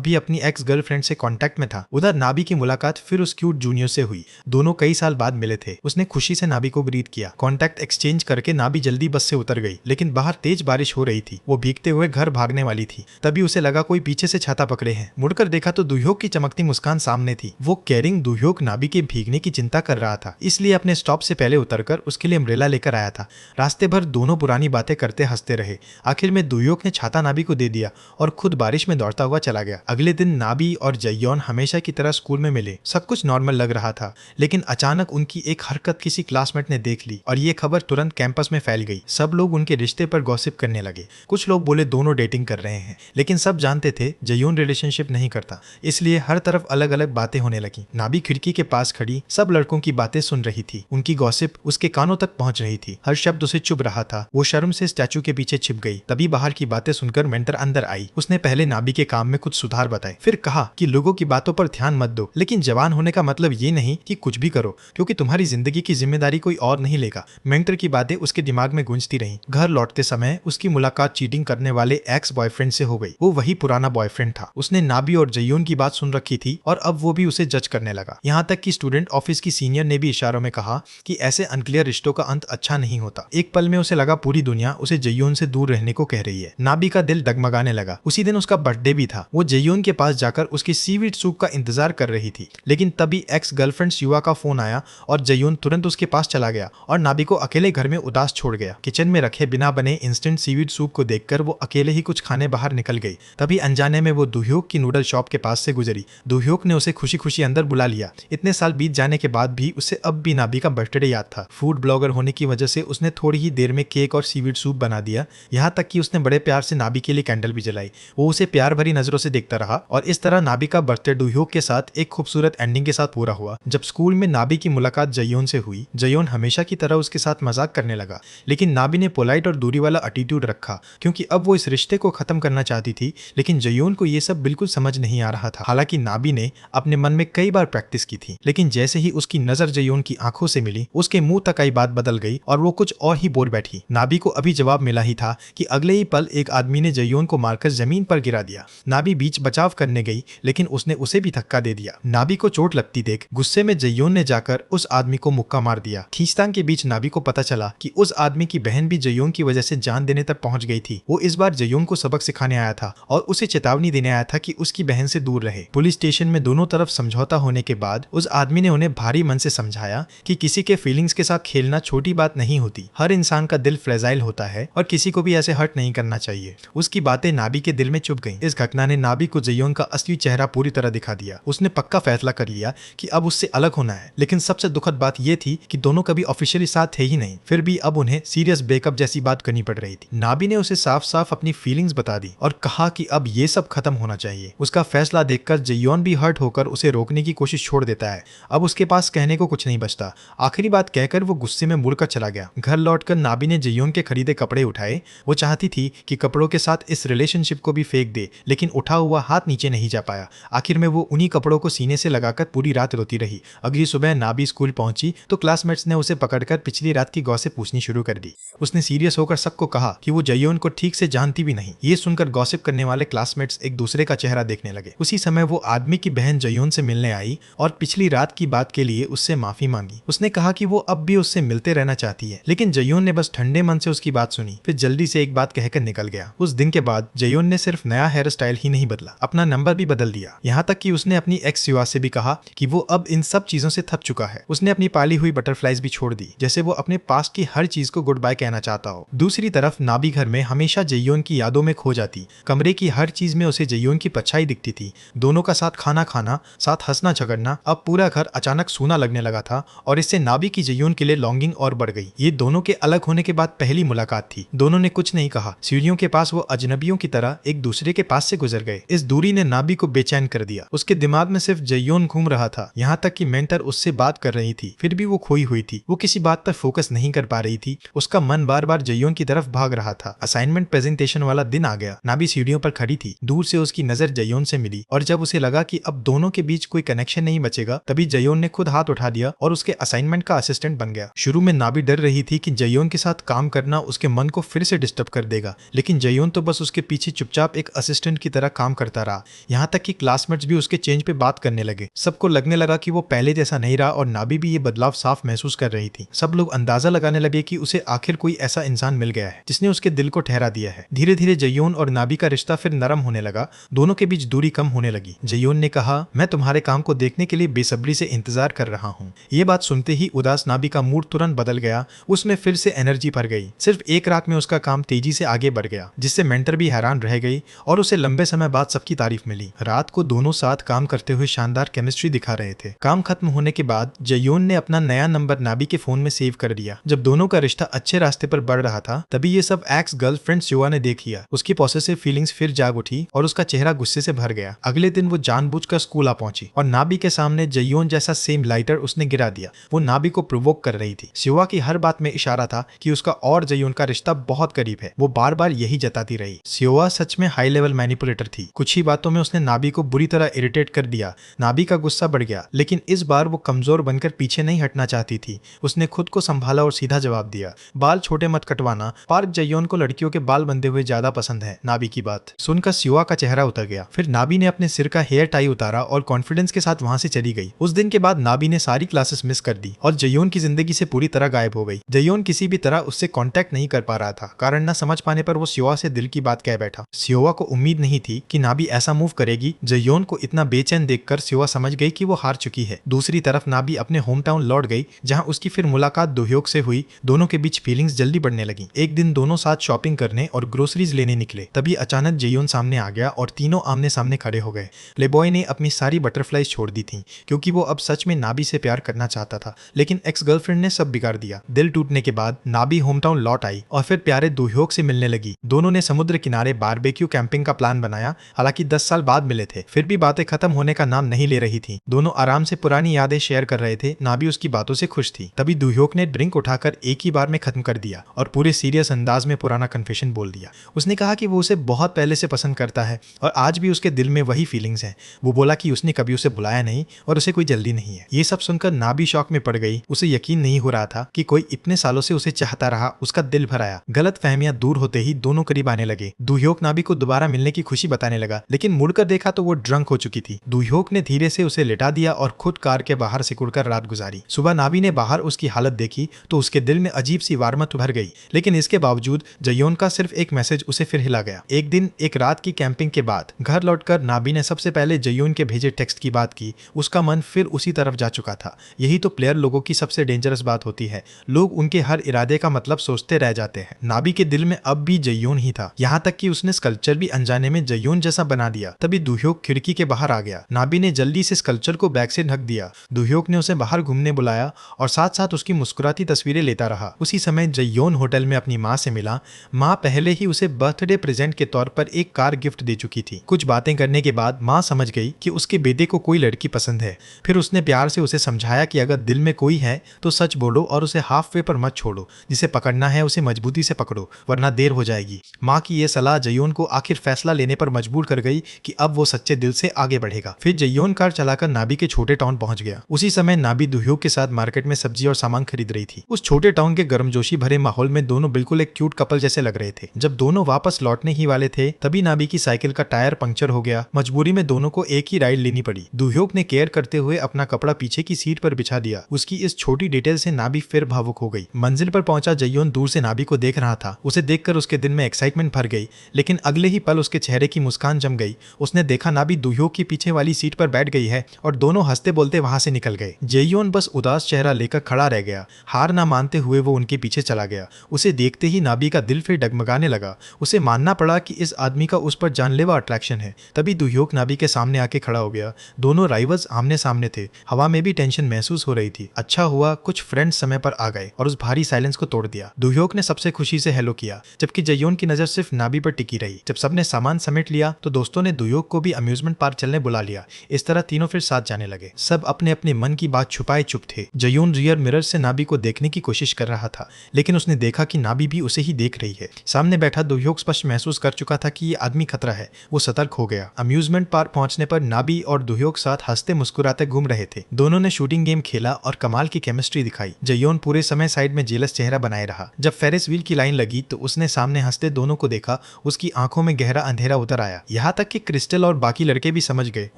भी अपनी एक्स गर्लफ्रेंड से कांटेक्ट में था। उधर नाबी की मुलाकात फिर उस क्यूट जूनियर से हुई। दोनों कई साल बाद मिले थे। उसने खुशी से नाबी को ग्रीट किया। कांटेक्ट एक्सचेंज करके नाबी जल्दी बस से उतर गई, लेकिन बाहर तेज बारिश हो रही थी। वो भीगते हुए घर भागने वाली थी, तभी उसे लगा कोई पीछे से छाता पकड़े हैं। मुड़कर देखा तो दुह्योक की चमकती मुस्कान सामने थी। वो केयरिंग दुह्योक नाबी के भीगने की चिंता कर रहा था, इसलिए अपने स्टॉप से पहले उतरकर उसके लिए अम्ब्रेला लेकर आया था। रास्ते भर दोनों पुरानी बातें करते हंसते रहे। आखिर में दुह्योक ने छाता नाबी को दे दिया और खुद बारिश में दौड़ता हुआ चला गया। अगले दिन नाबी और जयौन हमेशा की तरह स्कूल में मिले। सब कुछ नॉर्मल लग रहा था, लेकिन अचानक उनकी एक हरकत किसी क्लासमेट ने देख ली और ये खबर तुरंत कैंपस में फैल गई। सब लोग उनके रिश्ते पर गॉसिप करने लगे। कुछ लोग बोले दोनों डेटिंग कर रहे हैं, लेकिन सब जानते थे जयून रिलेशनशिप नहीं करता, इसलिए हर तरफ अलग अलग बातें होने लगी। नाबी खिड़की के पास खड़ी सब लड़कों की बातें सुन रही थी। उनकी गॉसिप उसके कानों तक पहुंच रही थी। हर शब्द उसे चुभ रहा था। वो शर्म से स्टैचू के पीछे छिप गई। तभी बाहर की बातें सुनकर मेंटर अंदर आई। उसने पहले नाबी के काम में कुछ सुधार बताए, फिर कहा कि लोगों की बातों पर ध्यान मत दो, लेकिन जवान होने का मतलब ये नहीं कि कुछ भी करो, क्योंकि तुम्हारी जिंदगी की जिम्मेदारी कोई और नहीं लेगा। मेंटर की बातें उसके दिमाग में गूंजती रहीं। घर लौटते समय उसकी मुलाकात चीटिंग करने वाले एक्स बॉयफ्रेंड से हो गई। वो वही पुराना बॉयफ्रेंड था। उसने नाबी और जयून की बात सुन रखी थी और अब वो भी उसे जज करने लगा। यहाँ तक कि स्टूडेंट ऑफिस की सीनियर ने भी इशारों में कहा कि ऐसे अनक्लियर रिश्तों का अंत अच्छा नहीं होता। एक पल में उसे लगा पूरी दुनिया उसे जयून से दूर रहने को कह रही है। नाबी का दिल डगमगाने लगा। उसी दिन उसका बर्थडे भी था। वो जयून के पास जाकर उसकी सीवीड सूप का इंतजार कर रही थी, लेकिन तभी एक्स गर्लफ्रेंड युवा का फोन आया और जयून तुरंत उसके पास चला गया और नाबी को अकेले घर में उदास छोड़ गया। किचन में रखे बिना बने इंस्टेंट सीवीड सूप को देखकर वो अकेले ही कुछ खाने बाहर निकल गई। तभी अनजाने में वो दुह्योक की नूडल शॉप के पास से गुजरी। दुह्योक ने उसे खुशी खुशी अंदर बुला लिया। इतने साल बीत जाने के बाद भी उसे अब भी नाबी का बर्थडे याद था। फूड ब्लॉगर होने की वजह से उसने थोड़ी ही देर में केक और सीवीड सूप बना दिया। यहाँ तक कि उसने बड़े प्यार से नाबी के लिए कैंडल भी जलाई। वो उसे प्यार भरी नजरों से देखता रहा और इस तरह नाबी का बर्थडे दुह्योक के साथ एक खूबसूरत एंडिंग के साथ पूरा हुआ। जब स्कूल में नाबी की मुलाकात जयून से हुई, जयून हमेशा की तरह उसके साथ मजाक करने लगा, लेकिन नाबी ने पोलाइट और दूरी वाला एटीट्यूड रखा, क्योंकि अब वो इस रिश्ते को खत्म करना चाहती थी। लेकिन जयून को ये सब बिल्कुल समझ नहीं आ रहा था। हालांकि नाबी ने अपने मन में कई बार प्रैक्टिस की थी, लेकिन जैसे ही उसकी नजर जयून की आंखों से मिली, उसके मुंह तक आई बात बदल गई और वो कुछ और ही बोल बैठी। नाबी को अभी जवाब मिला ही था कि अगले ही पल एक आदमी ने जयून को मारकर जमीन पर गिरा दिया। नाबी बीच बचाव करने गई, लेकिन उसने उसे भी धक्का दे दिया। नाबी को चोट लगती देख गुस्से में जयून ने जाकर उस आदमी को मुक्का मार दिया। खींचतान के बीच नाबी को पता चला कि उस आदमी की बहन भी जयून की वजह से जान देने तक पहुंच गई थी। वो इस बार जयून को सबक सिखाने आया था और उसे चेतावनी देने आया था कि उसकी बहन से दूर रहे। पुलिस स्टेशन में दोनों तरफ समझौता होने के बाद उस आदमी ने उन्हें भारी मन से समझाया कि किसी के फीलिंग्स के साथ खेलना छोटी बात नहीं होती। हर इंसान का दिल फ्रेजाइल होता है और किसी को भी ऐसे हर्ट नहीं करना चाहिए। उसकी बातें नाबी के दिल में चुभ गईं। इस घटना ने नाबी को जयून का असली चेहरा पूरी तरह दिखा दिया। उसने पक्का फैसला कर लिया कि अब उससे अलग होना है। लेकिन सबसे दुखद बात यह थी कि दोनों कभी ऑफिशियली साथ थे ही नहीं। फिर भी अब उन्हें सीरियस ब्रेकअप जैसी बात करनी पड़ रही थी। नाबी ने उसे साफ साफ अपनी फीलिंग्स बता दी और कहा कि अब ये सब खत्म होना चाहिए। उसका फैसला देखकर जयून भी हर्ट होकर उसे रोकने की कोशिश छोड़ देता है। अब उसके पास कहने को कुछ नहीं बचता। आखिरी बात कहकर वो गुस्से में मुड़कर चला गया। घर लौटकर नाबी ने जयून के खरीदे कपड़े उठाए। वो चाहती थी कि कपड़ों के साथ इस रिलेशनशिप को भी फेंक दे, लेकिन उठा हुआ हाथ नीचे नहीं जा पाया। आखिर में वो उन्हीं कपड़ों को सीने से लगाकर पूरी रात रोती रही। अगली सुबह नाबी स्कूल पहुंची तो क्लासमेट्स ने उसे पकड़कर पिछली रात की गॉसिप पूछनी शुरू कर दी। उसने सीरियस होकर सबको कहा कि वो जयून को ठीक से जानती भी नहीं। ये सुनकर गॉसिप करने वाले क्लासमेट्स एक दूसरे का चेहरा देखने लगे। उसी समय वो आदमी की बहन जयून से मिलने आई और पिछली रात की बात के लिए उससे माफी मांगी। उसने कहा कि वो अब भी उससे मिलते रहना चाहती है, लेकिन जयोन ने बस ठंडे मन से उसकी बात सुनी, फिर जल्दी से एक बात कहकर निकल गया। उस दिन के बाद जयोन ने सिर्फ नया हेयर स्टाइल ही नहीं बदला, अपना नंबर भी बदल दिया। यहाँ तक कि उसने अपनी एक्स युवा से भी कहा कि वो अब इन सब चीजों से थक चुका है। उसने अपनी पाली हुई बटरफ्लाइज भी छोड़ दी, जैसे वो अपने पास की हर चीज को गुड बाय कहना चाहता हो। दूसरी तरफ नाबी घर में हमेशा जयोन की यादों में खो जाती। कमरे की हर चीज में उसे जयोन की परछाई दिखती थी। दोनों का साथ खाना खाना, साथ हंसना झगड़ना। अब पूरा घर अचानक सूना लगने लगा था और इससे नाबी की जयोन के लिए लॉन्गिंग और बढ़ गई। ये दोनों के अलग होने के बाद पहली मुलाकात थी। दोनों ने कुछ नहीं कहा। सीढ़ियों के पास वो अजनबियों की तरह एक दूसरे के पास से गुजर गए। इस दूरी ने नाबी को बेचैन कर दिया। उसके दिमाग में सिर्फ जयोन घूम रहा था। यहाँ तक कि मेंटर उससे बात कर रही थी, फिर भी वो खोई हुई थी। वो किसी बात पर फोकस नहीं कर पा रही थी। उसका मन बार बार जयोन की तरफ भाग रहा था। असाइनमेंट प्रेजेंटेशन वाला दिन आ गया। नाबी सीढ़ियों पर खड़ी थी। दूर से उसकी नजर जयोन से मिली और जब उसे लगा कि अब दोनों के बीच कोई कनेक्शन नहीं बचेगा, तभी जयोन ने खुद हाथ उठा दिया और उसके असाइनमेंट का असिस्टेंट बन गया। शुरू में नाबी डर रही थी कि जयोन के साथ काम करना उसके मन को फिर से डिस्टर्ब कर देगा, लेकिन जयोन तो बस उसके पीछे चुपचाप एक असिस्टेंट की तरह काम करता रहा। यहाँ तक कि क्लासमेट्स भी उसके चेंज पे बात करने लगे। सबको लगने लगा कि वो पहले जैसा नहीं रहा और नाबी भी ये बदलाव साफ महसूस कर रही थी। सब लोग अंदाजा लगाने लगे कि उसे आखिर कोई ऐसा इंसान मिल गया है जिसने उसके दिल को ठहरा दिया है। धीरे धीरे जयोन और नाबी का रिश्ता फिर नरम होने लगा। दोनों के बीच दूरी कम होने लगी। जयोन ने कहा, मैं तुम्हारे काम को देखने के लिए बेसब्री से इंतजार कर रहा हूँ। ये बात सुनते ही उदास नाबी का मूड तुरंत बदल गया। उसमें फिर से एनर्जी भर गई। सिर्फ एक रात में उसका काम तेजी से आगे बढ़ गया, जिससे मेंटर भी हैरान रह गई और उसे लंबे समय बाद सबकी तारीफ मिली। रात को दोनों साथ काम करते हुए शानदार केमिस्ट्री दिखा रहे थे। काम खत्म होने के बाद जयोन ने अपना नया नंबर नाबी के फोन में सेव कर दिया। जब दोनों का रिश्ता अच्छे रास्ते पर बढ़ रहा था, तभी ये सब एक्स गर्लफ्रेंड युवा ने देख लिया। उसकी पॉसेसिव फीलिंग्स फिर जाग उठी और उसका चेहरा गुस्से से भर गया। अगले दिन वो जानबूझकर स्कूल आ पहुंची और नाबी के सामने जयोन जैसा सेम लाइटर उसने गिरा दिया। वो नाबी को प्रोवोक कर रही थी। शिवा की हर बात में इशारा था कि उसका और जयोन का रिश्ता बहुत करीब है। वो बार बार यही जताती रही। शिवा सच में हाई लेवल मैनिपुलेटर थी। कुछ ही बातों में उसने नाबी को बुरी तरह इरिटेट कर दिया। नाबी का गुस्सा बढ़ गया, लेकिन इस बार वो कमजोर बनकर पीछे नहीं हटना चाहती थी। उसने खुद को संभाला और सीधा जवाब दिया, बाल छोटे मत कटवाना। पार्क जयोन को लड़कियों के बाल बंधे हुए ज्यादा पसंद है। नाबी की बात सुनकर शिवा का चेहरा उतर गया। फिर नाबी ने अपने सिर का हेयर टाई उतारा और कॉन्फिडेंस के साथ वहां से चली गई। उस दिन के बाद नाबी ने सारी क्लासेस मिस कर दी और जयोन की जिंदगी से पूरी तरह गायब हो गई। जयोन किसी भी तरह उससे कांटेक्ट नहीं कर पा रहा था। कारण न समझ पाने पर वो शिवा से दिल की बात कह बैठा। शिवा को उम्मीद नहीं थी कि नाबी ऐसा मूव करेगी। जयोन को इतना बेचैन देखकर शिवा समझ गई कि वो हार चुकी है। दूसरी तरफ नाबी अपने होम टाउन लौट गई, जहां उसकी फिर मुलाकात दोहयोग से हुई। दोनों के बीच फीलिंग्स जल्दी बढ़ने लगी। एक दिन दोनों साथ शॉपिंग करने और ग्रोसरीज लेने निकले। तभी अचानक जयोन सामने आ गया और तीनों आमने सामने खड़े हो गए। प्लेबॉय ने अपनी सारी बटरफ्लाइज छोड़ दी थी, क्योंकि वो अब सच में नाबी से प्यार करना चाहता था। लेकिन एक्स गर्लफ्रेंड ने सब बिगाड़ दिया। दिल टूटने के बाद नाबी होम टाउन लौट आई और फिर प्यारे दोहयोग से मिलने लगी। दोनों ने समुद्र किनारे बारबेक्यू कैंपिंग का प्लान बनाया। हालांकि 10 साल बाद मिले थे, फिर भी बातें खत्म होने का नाम नहीं ले रही थी। दोनों आराम से पुरानी यादें शेयर कर रहे थे। नाबी उसकी बातों से खुश थी। तभी दोहयोग ने ड्रिंक उठाकर एक ही बार में खत्म कर दिया और पूरे सीरियस अंदाज में पुराना कन्फेशन बोल दिया। उसने कहा कि वो उसे बहुत पहले से पसंद करता है और आज भी उसके दिल में वही फीलिंग्स हैं। वो बोला कि उसने कभी उसे बुलाया नहीं और उसे कोई जल्दी नहीं है। ये सब सुनकर नाबी शॉक में पड़ गई। उसे यकीन नहीं हो रहा था कि कोई इतने सालों से उसे चाहता रहा। उसका दिल भर आया। गलत फहमियां दूर होते ही दोनों करीब आने लगे। दोहयोग नाबी को दोबारा मिलने की खुशी बताने लगा, लेकिन मुड़कर देखा तो वो ड्रंक हो चुकी थी। दोहयोग ने धीरे से उसे लिटा दिया और खुद कार के बाहर सिकुड़कर रात गुजारी। सुबह नाबी ने बाहर उसकी हालत देखी तो उसके दिल में अजीब सी वार्मत भर गई, लेकिन इसके बावजूद जयोन का सिर्फ एक मैसेज उसे फिर हिला गया। एक दिन एक रात की कैंपिंग के बाद घर लौटकर नाबी ने सबसे पहले जयोन के भेजे टेक्स्ट की बात की। उसका मन फिर उसी तरफ जा चुका था। यही तो प्लेयर लोगों की सबसे डेंजरस बात होती है। लोग उनके हर इरादे का मतलब सोचते रह जाते हैं। नाबी के दिल में अब भी जयोन ही था। यहाँ तक कि उसने स्कल्पचर भी अनजाने में जयोन जैसा बना दिया। तभी दोहयोग खिड़की के बाहर आ गया। नाबी ने जल्दी से स्कल्पचर को बैग से ढक दिया। दोहयोग ने उसे बाहर घूमने बुलाया और साथ साथ उसकी मुस्कुराती तस्वीरें लेता रहा। उसी समय जयोन होटल में अपनी माँ से मिला। माँ पहले ही उसे बर्थडे प्रेजेंट के तौर पर एक कार गिफ्ट दे चुकी थी। कुछ बातें करने के बाद माँ समझ गई कि उसके बेटे को कोई लड़की पसंद है। फिर उसने प्यार से उसे समझाया कि अगर दिल में कोई है तो सच बोलो और उसे हाफ वे पर मत छोड़ो। जिसे पकड़ना है उसे मजबूती से पकड़ो, वरना देर हो जाएगी। माँ की यह सलाह जयोन को आखिर फैसला लेने पर मजबूर कर गई कि अब वो सच्चे दिल से आगे बढ़ेगा। फिर जयोन कार चलाकर नाबी के छोटे टाउन पहुंच गया। उसी समय नाबी दोहयोग के साथ मार्केट में सब्जी और सामान खरीद रही थी। उस छोटे टाउन के गर्मजोशी भरे माहौल में दोनों बिल्कुल एक क्यूट कपल जैसे लग रहे थे। जब दोनों वापस लौटने ही वाले थे, तभी नाबी की साइकिल का टायर पंक्चर हो गया। मजबूरी में दोनों को एक ही राइड लेनी पड़ी। दोहयोग ने केयर करते हुए अपना कपड़ा पीछे की सीट पर बिछा दिया। उसकी इस छोटी छोटी डिटेल से नाबी फिर भावुक हो गई। मंजिल पर पहुंचा जयोन दूर से नाबी को देख रहा था। उसे देखकर उसके दिल में एक्साइटमेंट भर गई, लेकिन अगले ही पल उसके चेहरे की मुस्कान जम गई। उसने देखा नाबी दुह्योक की पीछे वाली सीट पर बैठ गई है और दोनों हंसते बोलते वहां से निकल गए। जयोन बस उदास चेहरा लेकर खड़ा रह गया। हार ना मानते हुए वो उनके पीछे चला गया। उसे देखते ही नाबी का दिल फिर डगमगाने लगा। उसे मानना पड़ा कि इस आदमी का उस पर जानलेवा अट्रैक्शन है। तभी दुह्योक नाबी के सामने आके खड़ा हो गया। दोनों राइवल्स आमने सामने थे। हवा में भी टेंशन महसूस हो रही थी। अच्छा हुआ कुछ फ्रेंड्स समय पर आ गए और उस भारी साइलेंस को तोड़ दिया। दुह्योक ने सबसे खुशी से हेलो किया, जबकि जयोन की नजर सिर्फ नाबी पर टिकी रही। जब सबने सामान समेट लिया तो दोस्तों ने दुह्योक को भी अम्यूजमेंट पार्क चलने बुला लिया। इस तरह तीनों फिर साथ जाने लगे। सब अपने अपने मन की बात छुपाए चुप थे। जयोन रियर मिरर से नाबी को देखने की कोशिश कर रहा था, लेकिन उसने देखा कि नाबी भी उसे ही देख रही है। सामने बैठा दुह्योक स्पष्ट महसूस कर चुका था कि ये आदमी खतरा है। वो सतर्क हो गया। अम्यूजमेंट पार्क पहुंचने पर नाबी और दुह्योक साथ हंसते मुस्कुराते घूम रहे थे। दोनों ने शूटिंग गेम खेला और कमाल की केमिस्ट्री दिखाई। जयोन पूरे समय साइड में जेलस चेहरा बनाए रहा। जब फेरिस व्हील की लाइन लगी तो उसने सामने हंसते दोनों को देखा। उसकी आंखों में गहरा अंधेरा उतर आया। यहाँ तक कि क्रिस्टल और बाकी लड़के भी समझ गए।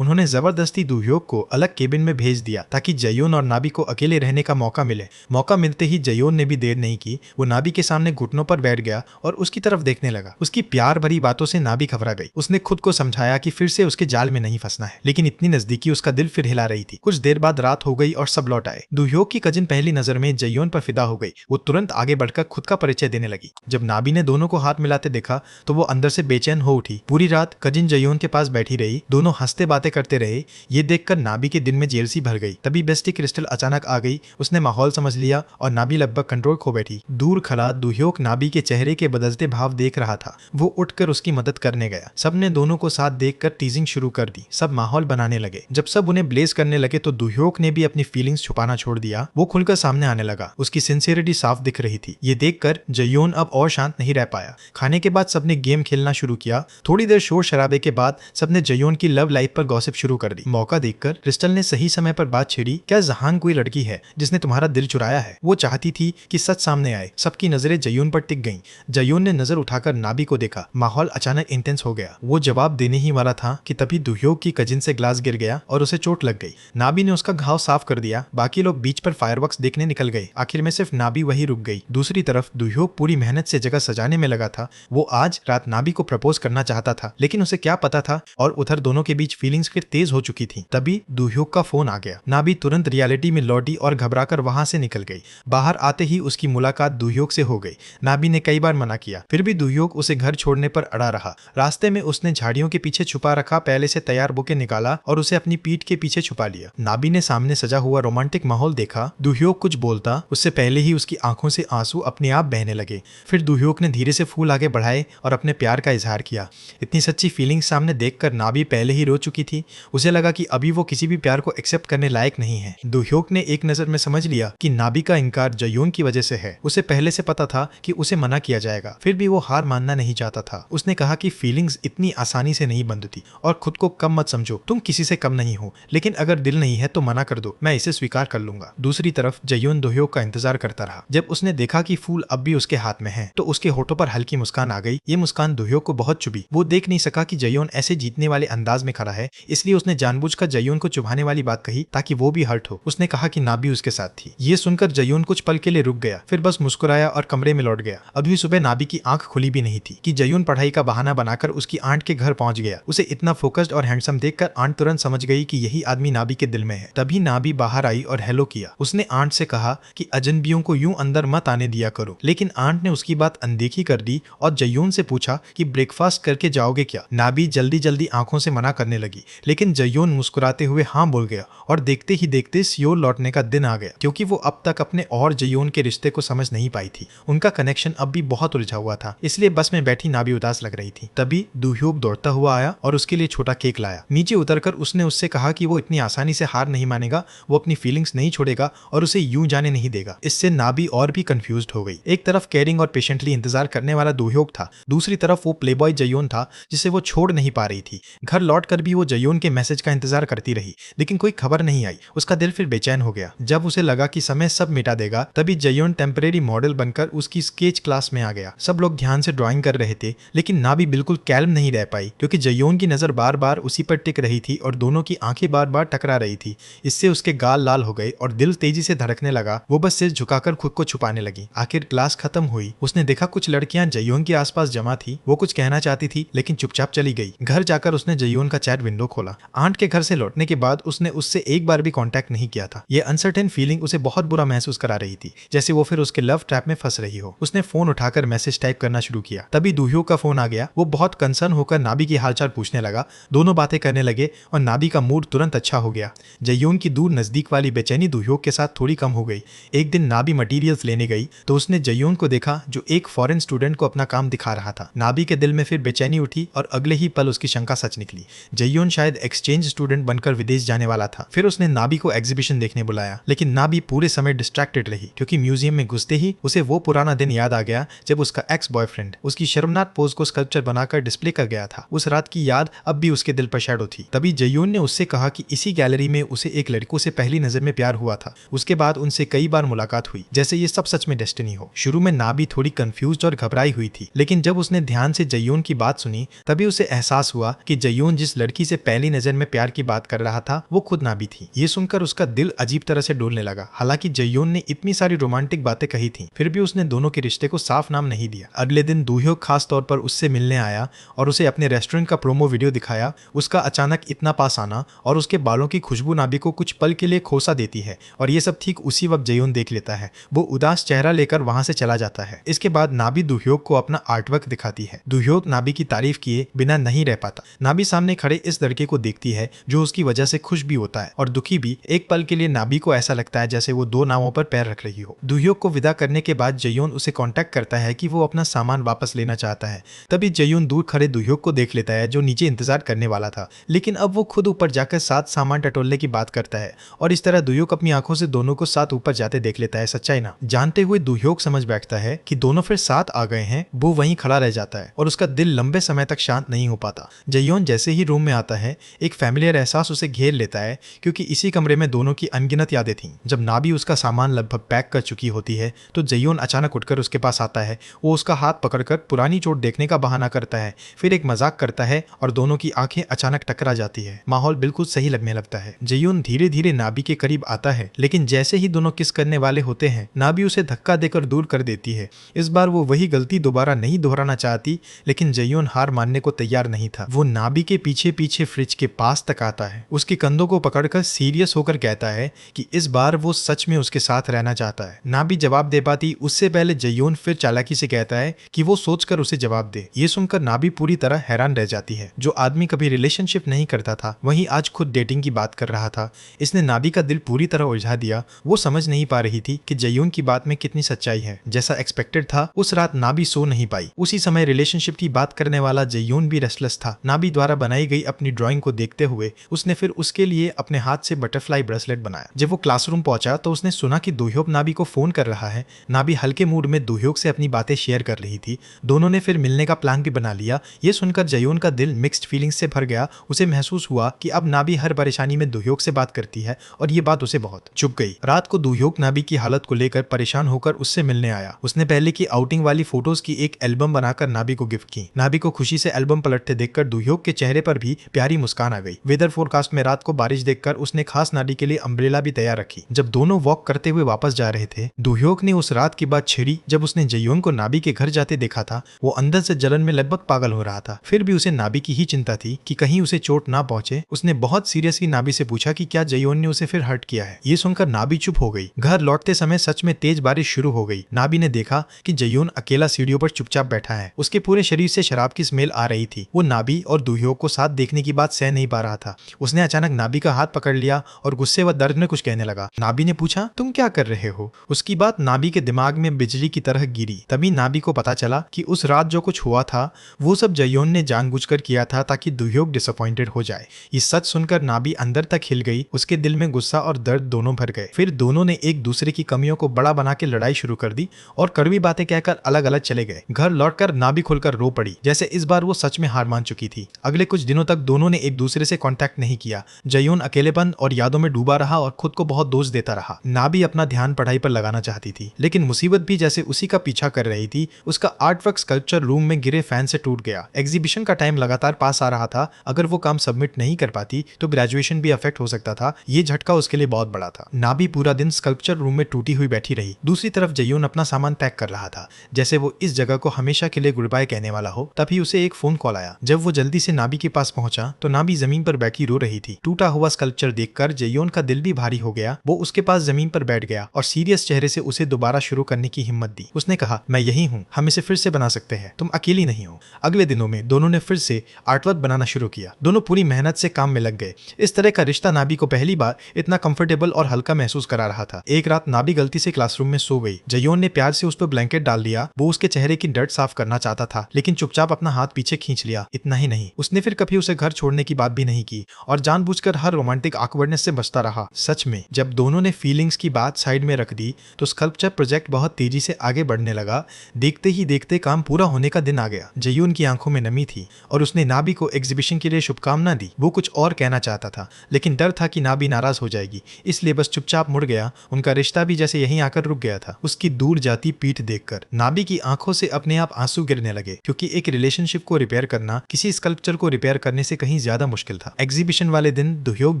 उन्होंने जबरदस्ती दुह्योक को अलग केबिन में भेज दिया ताकि जयोन और नाबी को अकेले रहने का मौका मिले। मौका मिलते ही जयोन ने भी देर नहीं की। वो नाबी के सामने घुटनों पर बैठ गया और उसकी तरफ देखने लगा। उसकी प्यार भरी बातों से नाबी घबरा गई। उसने खुद को समझाया कि फिर से उसके जाल में नहीं फंसना है, लेकिन इतनी नजदीकी उसका दिल फिर हिला रही थी। कुछ देर बाद रात हो गई और सब लौट आए। दुह्योक की कजिन पहली नजर में जयोन पर फिदा हो गई। वो तुरंत आगे बढ़कर खुद का परिचय देने लगी। जब नाबी ने दोनों को हाथ मिलाते देखा तो वो अंदर से बेचैन हो उठी। पूरी रात कजिन जयोन के पास बैठी रही। दोनों हंसते बातें करते रहे। ये देखकर नाबी के दिल में जेलसी भर गई। तभी बेस्टी क्रिस्टल अचानक आ गई। उसने माहौल समझ लिया और नाबी लगभग कंट्रोल खो बैठी। दूर खड़ा दुह्योक नाबी के चेहरे के बदलते भाव देख रहा था। वो उठकर उसकी मदद करने गया। सबने दोनों को साथ देखकर टीजिंग शुरू कर दी। सब माहौल बनाने लगे। जब सब उन्हें ब्लेस करने लगे तो दुह्योक ने भी अपनी फीलिंग्स छुपाना छोड़ दिया। वो खुलकर सामने आने लगा। उसकी सिंसियरिटी साफ दिख रही थी। ये देखकर जयोन अब और शांत नहीं रह पाया। खाने के बाद सबने गेम खेलना शुरू किया। थोड़ी देर शोर शराबे के बाद सबने जयोन की लव लाइफ पर गॉसिप शुरू कर दी। मौका देखकर क्रिस्टल ने सही समय पर बात छेड़ी। क्या जहान कोई लड़की है जिसने तुम्हारा दिल चुराया है? वो चाहती थी कि सच सामने आए। सबकी नजरें जयोन पर टिक गईं। जयोन ने नजर उठाकर नाबी को देखा। माहौल अचानक इंटेंस हो गया। वो जवाब देने ही वाला था कि तभी दुह्योक की कजिन से ग्लास गिर गया और उसे चोट लग गई। नाबी ने उसका घाव साफ कर दिया। बाकी लोग बीच पर फायरवर्क्स देखने निकल गए। आखिर में सिर्फ नाबी वही रुक गई। दूसरी तरफ दुह्योक पूरी मेहनत से जगह सजाने में लगा था। वो आज रात नाबी को प्रपोज करना चाहता था, लेकिन उसे क्या पता था और उधर दोनों के बीच फीलिंग्स फिर तेज हो चुकी थी। तभी दुह्योक का फोन आ गया। नाबी तुरंत रियलिटी में लौटी और घबराकर वहां से निकल गई। बाहर आते ही उसकी मुलाकात दुह्योक से हो गई। नाबी ने कई बार मना किया, फिर भी दुह्योक उसे घर छोड़ने पर अड़ा रहा। रास्ते में उसने झाड़ियों के पीछे छुपा रखा पहले से तैयार बुके निकाला और उसे अपनी पीठ के पीछे छुपा लिया। नाबी ने सामने सजा हुआ रोमांटिक माहौल देखा। दुह्योक कुछ बोलता उससे पहले ही उसकी आंखों से आंसू अपने आप बहने लगे। फिर दुह्योक ने धीरे से फूल आगे बढ़ाए और अपने प्यार का इजहार किया। इतनी सच्ची फीलिंग्स सामने देखकर नाबी पहले ही रो चुकी थी। उसे लगा कि अभी वो किसी भी प्यार को एक्सेप्ट करने लायक नहीं है। दुह्योक ने एक नजर में समझ लिया कि नाबी का इनकार जयोन की वजह से है। उसे पहले से पता था कि उसे मना किया जाएगा, फिर भी वो हार मानना नहीं चाहता था। उसने कहा कि फीलिंग्स इतनी आसानी से नहीं बनती और खुद को कम मत समझो। तुम किसी से कम नहीं हो, लेकिन अगर दिल नहीं है तो मना कर दो, मैं इसे स्वीकार कर लूंगा। दूसरी तरफ जयोन दुह्योक का इंतजार करता रहा। जब उसने देखा कि फूल अब भी उसके हाथ में है तो उसके होठों पर हल्की मुस्कान आ गई। ये मुस्कान दुह्योक को बहुत चुभी। वो देख नहीं सका कि जयोन ऐसे जीतने वाले अंदाज में खड़ा है, इसलिए उसने जानबूझकर जयोन को चुभाने वाली बात कही ताकि वो भी हर्ट हो। उसने कहा कि नाबी उसके साथ थी। ये सुनकर जयोन कुछ पल के लिए रुक गया, फिर बस मुस्कुराया और कमरे में लौट गया। अभी सुबह नाबी की आंख खुली भी नहीं थी कि जयोन पढ़ाई का बहाना बनाकर उसकी आंट के घर पहुंच गया। उसे इतना फोकस्ड और हैंडसम देखकर आंट तुरंत समझ गई कि यही आदमी नाबी के दिल में है। तभी नाबी बाहर आई और हेलो किया। उसने आंट से कहा कि अजनबियों को यूं अंदर मत आने दिया करो, लेकिन आंट ने उसकी बात अनदेखी कर दी और जयोन से पूछा कि ब्रेकफास्ट करके जाओगे क्या? नाबी जल्दी जल्दी आंखों से मना करने लगी, लेकिन जयोन मुस्कुराते हुए हाँ बोल गया और देखते ही देखते सियोल लौटने का दिन आ गया, क्योंकि वो अब तक अपने और जयोन के रिश्ते को समझ नहीं पाई थी। उनका कनेक्शन अब भी बहुत उलझा हुआ था, इसलिए बस में बैठी नाबी उदास लग रही थी। तभी दुह्योक दौड़ता हुआ आया और उसके लिए छोटा केक लाया। नीचे उतरकर उसने उससे कहा कि वो इतनी आसानी से हार नहीं मानेगा, वो अपनी फीलिंग्स नहीं छोड़ेगा और उसे यूं जाने नहीं देगा। इससे नाबी और भी कंफ्यूज्ड हो गई। एक तरफ केयरिंग और पेशेंटली इंतजार करने वाला दुह्योक था, दूसरी तरफ वो प्लेबॉय जयोन था जिसे वो छोड़ नहीं पा रही थी। घर लौटकर भी वो जयोन के मैसेज का इंतजार करती रही, लेकिन कोई खबर नहीं आई। उसका दिल फिर बेचैन हो गया। जब उसे लगा कि समय सब मिटा देगा, तभी जयोन टेम्परेरी मॉडल बनकर उसकी स्केच क्लास में आ गया। सब लोग ध्यान से ड्राइंग कर रहे थे, लेकिन नाबी बिल्कुल कैल्म नहीं रह पाई, क्योंकि जयोन की नजर बार बार उसी पर टिक रही थी और दोनों की आंखें बार बार टकरा रही थी। इससे उसके गाल लाल हो गए और दिल तेजी से धड़कने लगा। वो बस सिर झुकाकर खुद को छुपाने लगी। आखिर क्लास खत्म हुई। उसने देखा कुछ लड़कियां जयोन के आसपास जमा थी। वो कुछ कहना चाहती थी लेकिन चुपचाप चली गई। घर जाकर उसने जयोन का चैट विंडो खोला। आंट के घर से लौटने के बाद उसने उससे एक बार भी कांटेक्ट नहीं किया था। ये अनसर्टेन फीलिंग उसे बहुत बुरा महसूस करा रही थी, जैसे वो फिर उसके लव ट्रैप में फंस रही हो। उसने फोन उठाकर मैसेज टाइप करना शुरू किया। तभी दूह्योक का फोन आ गया। वो बहुत कंसर्न होकर नाबी की हालचाल पूछने लगा। दोनों बातें करने लगे और नाबी का मूड तुरंत अच्छा हो गया। जयोन की दूर नजदीक वाली बेचैनी दूह्योक के साथ थोड़ी कम हो गई। एक दिन नाबी मटेरियल्स लेने गई तो उसने जयोन को देखा जो एक फॉरेन स्टूडेंट को अपना काम दिखा रहा था। नाबी के दिल में फिर बेचैनी उठी और अगले ही पल उसकी शंका सच निकली। जयोन शायद एक्सचेंज स्टूडेंट बनकर विदेश जाने वाला था। फिर उसने नाबी को एग्जीबिशन देखने बुलाया, लेकिन नाबी पूरे समय डिस्ट्रैक्टेड रही क्योंकि म्यूजियम में घुसते ही उसे वो पुराना दिन याद आ गया जब उसका एक्स बॉयफ्रेंड उसकी शर्मनाक पोज को स्कल्पचर बनाकर डिस्प्ले कर गया था। उस रात की याद अब भी उसके दिल पर शैडो थी। तभी जयोन ने उससे कहा कि इसी गैलरी में उसे एक लड़कों से पहली नजर में प्यार हुआ था। उसके बाद उनसे कई बार मुलाकात हुई, जैसे ये सब सच में डेस्टिनी हो। शुरू में नाबी थोड़ी कंफ्यूज्ड और घबराई हुई थी, लेकिन जब उसने ध्यान से जयोन की बात सुनी तभी उसे एहसास हुआ कि जयोन जिस लड़की से पहली नजर में प्यार की बात कर रहा था वो खुद नाबी थी। ये सुनकर उसका दिल अजीब तरह से डोलने लगा। हालांकि जयोन ने इतनी सारी रोमांटिक बातें कही थी, फिर भी उसने दोनों के रिश्ते को साफ नाम नहीं दिया। अगले दिन दूह्योक खास तौर पर उससे मिलने आया और उसे अपने रेस्टोरेंट का प्रोमो वीडियो दिखाया। उसका अचानक इतना पास आना और उसके बालों की खुशबू नाबी को कुछ पल के लिए खोसा देती है और ये सब ठीक उसी वक्त जयोन देख लेता है। वो उदास चेहरा लेकर वहां से चला जाता है। इसके बाद नाबी दूह्योक को अपना आर्टवर्क दिखाती है। दूह्योक नाबी की तारीफ किए बिना नहीं रह पाता। नाबी सामने खड़े इस लड़के को देखती है जो उसकी वजह से खुश भी होता है और दुखी भी। एक पल के लिए नाबी को ऐसा लगता है जैसे वो दो नावों पर पैर रख रही हो। दूह्योक को विदा करने के बाद जयोन उसे कांटेक्ट करता है कि वो अपना सामान वापस लेना चाहता है। तभी जयोन दूर खड़े दूह्योक को देख लेता है जो नीचे इंतजार करने वाला था, लेकिन अब वो खुद ऊपर जाकर साथ सामान टटोलने की बात करता है और इस तरह दूह्योक अपनी आंखों से दोनों को साथ ऊपर जाते देख लेता है। सच्चाई ना जानते हुए दूह्योक समझ बैठता है कि दोनों फिर साथ आ गए हैं। वो वहीं खड़ा रह जाता है और उसका दिल लंबे समय तक शांत नहीं हो पाता। जयोन जैसे ही रूम में आता है एक फैमिलियर एहसास उसे घेर लेता है क्योंकि इसी कमरे में दोनों की अनगिनत यादें थीं। जब नाबी उसका सामान लगभग पैक कर चुकी होती है तो जयोन अचानक उठकर उसके पास आता है। वो उसका हाथ पकड़कर पुरानी चोट देखने का बहाना करता है, फिर एक मजाक करता है और दोनों की आंखें अचानक टकरा जाती है। माहौल बिल्कुल सही लगने लगता है। जयोन धीरे धीरे नाबी के करीब आता है, लेकिन जैसे ही दोनों किस करने वाले होते हैं नाबी उसे धक्का देकर दूर कर देती है। इस बार वो वही गलती दोबारा नहीं दोहराना चाहती, लेकिन जयोन हार मानने को तैयार नहीं था। वो नाबी के पीछे पीछे फ्रिज के पास तक आता है, उसके कंधों को पकड़कर सीरियस होकर कहता है कि इस बार वो सच में उसके साथ रहना चाहता है। नाबी जवाब दे पाती उससे पहले जयोन फिर चालाकी से कहता है कि वो सोचकर उसे जवाब दे। ये सुनकर नाबी पूरी तरह हैरान रह जाती है। जो आदमी कभी रिलेशनशिप नहीं करता था वहीं आज खुद डेटिंग की बात कर रहा था। इसने नाबी का दिल पूरी तरह उलझा दिया। वो समझ नहीं पा रही थी कि जयोन की बात में कितनी सच्चाई है। जैसा एक्सपेक्टेड था उस रात नाबी सो नहीं पाई। उसी समय रिलेशनशिप की बात करने वाला जयोन भी रेस्टलेस था। नाबी द्वारा बनाई गई अपनी ड्राइंग को देखते हुए उसने फिर उसके लिए अपने हाथ से बटरफ्लाई ब्रेसलेट बनाया। जब वो क्लासरूम पहुंचा तो उसने सुना कि दूह्योक नाबी को फोन कर रहा है। नाबी हल्के मूड में दूह्योक से अपनी बातें शेयर कर रही थी। दोनों ने फिर मिलने का प्लान भी बना लिया। ये सुनकर जयोन का दिल मिक्स्ड फीलिंग्स से भर गया। उसे महसूस हुआ कि अब नाबी हर परेशानी में दूह्योक से बात करती है और ये बात उसे बहुत चुभ गई। रात को दूह्योक नाबी की हालत को लेकर परेशान होकर उससे मिलने आया। उसने पहले की आउटिंग वाली फोटोज की एक एल्बम बनाकर नाबी को गिफ्ट की। नाबी को खुशी से एल्बम पलटते देखकर दूह्योक के चेहरे पर भी प्यारी मुस्कान आ गई। वेदर फोरकास्ट में रात को बारिश देखकर उसने खास नाबी के लिए अम्ब्रेला भी तैयार रखी। जब दोनों वॉक करते हुए वापस जा रहे थे दूह्योक ने उस रात की बात छेड़ी जब उसने जयोन को नाबी के घर जाते देखा था। वो अंदर से जलन में लगभग पागल हो रहा था। फिर भी उसे नाबी की ही चिंता थी कि कहीं उसे चोट ना पहुंचे। उसने बहुत सीरियसली नाबी से पूछा कि क्या जयोन ने उसे फिर हर्ट किया है। ये सुनकर नाबी चुप हो गई। घर लौटते समय सच में तेज बारिश शुरू हो गई। नाबी ने देखा कि जयोन अकेला सीढ़ियों पर चुपचाप बैठा है। उसके पूरे शरीर से शराब की स्मेल आ रही थी। वो नाबी और दूह्योक को साथ देखने की बात सह नहीं पा रहा था। उसने अचानक नाबी का हाथ पकड़ लिया और गुस्से व दर्द में कुछ कहने लगा। नाबी ने पूछा तुम क्या कर रहे हो। उसकी बात नाबी के दिमाग में बिजली की तरह गिरी। तभी नाबी को पता चला कि उस रात जो कुछ हुआ था वो सब जयोन ने जानबूझकर किया था ताकि दूह्योक डिसअपॉइंटेड हो जाए। ये सच सुनकर नाबी अंदर तक हिल गई। उसके दिल में गुस्सा और दर्द दोनों भर गए। फिर दोनों ने एक दूसरे की कमियों को बड़ा बना के लड़ाई शुरू कर दी और कड़वी बातें कहकर अलग अलग चले गए। घर लौटकर नाबी खुलकर रो पड़ी, जैसे इस बार वो सच में हार मान चुकी थी। अगले कुछ दिनों तक दोनों ने एक दूसरे से कांटेक्ट नहीं किया। जयोन अकेलेपन और यादों में डूबा रहा और खुद को बहुत दोष देता रहा। नाबी अपना ध्यान पढ़ाई पर लगाना चाहती थी, लेकिन मुसीबत भी जैसे उसी का पीछा कर रही थी। उसका आर्टवर्क स्कल्पचर रूम में गिरे फैन से टूट गया। एग्जीबिशन का टाइम लगातार पास आ रहा था। अगर वो काम सबमिट नहीं कर पाती तो ग्रेजुएशन भी अफेक्ट हो सकता था। ये झटका उसके लिए बहुत बड़ा था। नाबी पूरा दिन स्कल्पचर रूम में टूटी हुई बैठी रही। दूसरी तरफ जयोन अपना सामान पैक कर रहा था, जैसे वो इस जगह को हमेशा के लिए गुड बाय कहने वाला हो। तभी उसे एक फोन कॉल आया। जब वो जल्दी से नाबी के पास पहुंचा तो नाबी जमीन पर बैठी रो रही थी। टूटा हुआ स्कल्पचर देखकर जयोन का दिल भी भारी हो गया। वो उसके पास जमीन पर बैठ गया और सीरियस चेहरे से उसे दोबारा शुरू करने की हिम्मत दी। उसने कहा, मैं यही हूँ, हम इसे फिर से बना सकते हैं, तुम अकेली नहीं हो। अगले दिनों में दोनों ने फिर से आर्टवर्क बनाना शुरू किया। दोनों पूरी मेहनत से काम में लग गए। इस तरह का रिश्ता नाबी को पहली बार इतना कंफर्टेबल और हल्का महसूस करा रहा था। एक रात नाबी गलती से क्लासरूम में सो गई। जयोन ने प्यार से उस पर ब्लैंकेट डाल दिया। वो उसके चेहरे की डर्ट साफ करना चाहता था, लेकिन चुपचाप अपना हाथ पीछे खींच लिया। इतना ही नहीं, उसने फिर कभी उसे घर छोड़ने की बात भी नहीं की और जानबूझकर हर रोमांटिक ऑकवर्डनेस से बचता रहा। सच में जब दोनों ने फीलिंग्स की बात साइड में रख दी तो स्कल्पचर प्रोजेक्ट बहुत तेजी से आगे बढ़ने लगा। देखते ही देखते काम पूरा होने का दिन आ गया। जयून की आंखों में नमी थी और उसने नाबी को एग्जीबिशन के लिए शुभकामना दी। वो कुछ और कहना चाहता था, लेकिन डर था कि नाबी नाराज हो जाएगी, इसलिए बस चुपचाप मुड़ गया। उनका रिश्ता भी जैसे यहीं आकर रुक गया था। उसकी दूर जाती पीठ देखकर नाबी की आंखों से अपने आप आंसू गिरने लगे, क्योंकि एक रिलेशनशिप को रिपेयर करना किसी स्कल्पचर को रिपेयर करने से कहीं ज्यादा मुश्किल था। एग्जीबिशन वाले दिन दुह्योग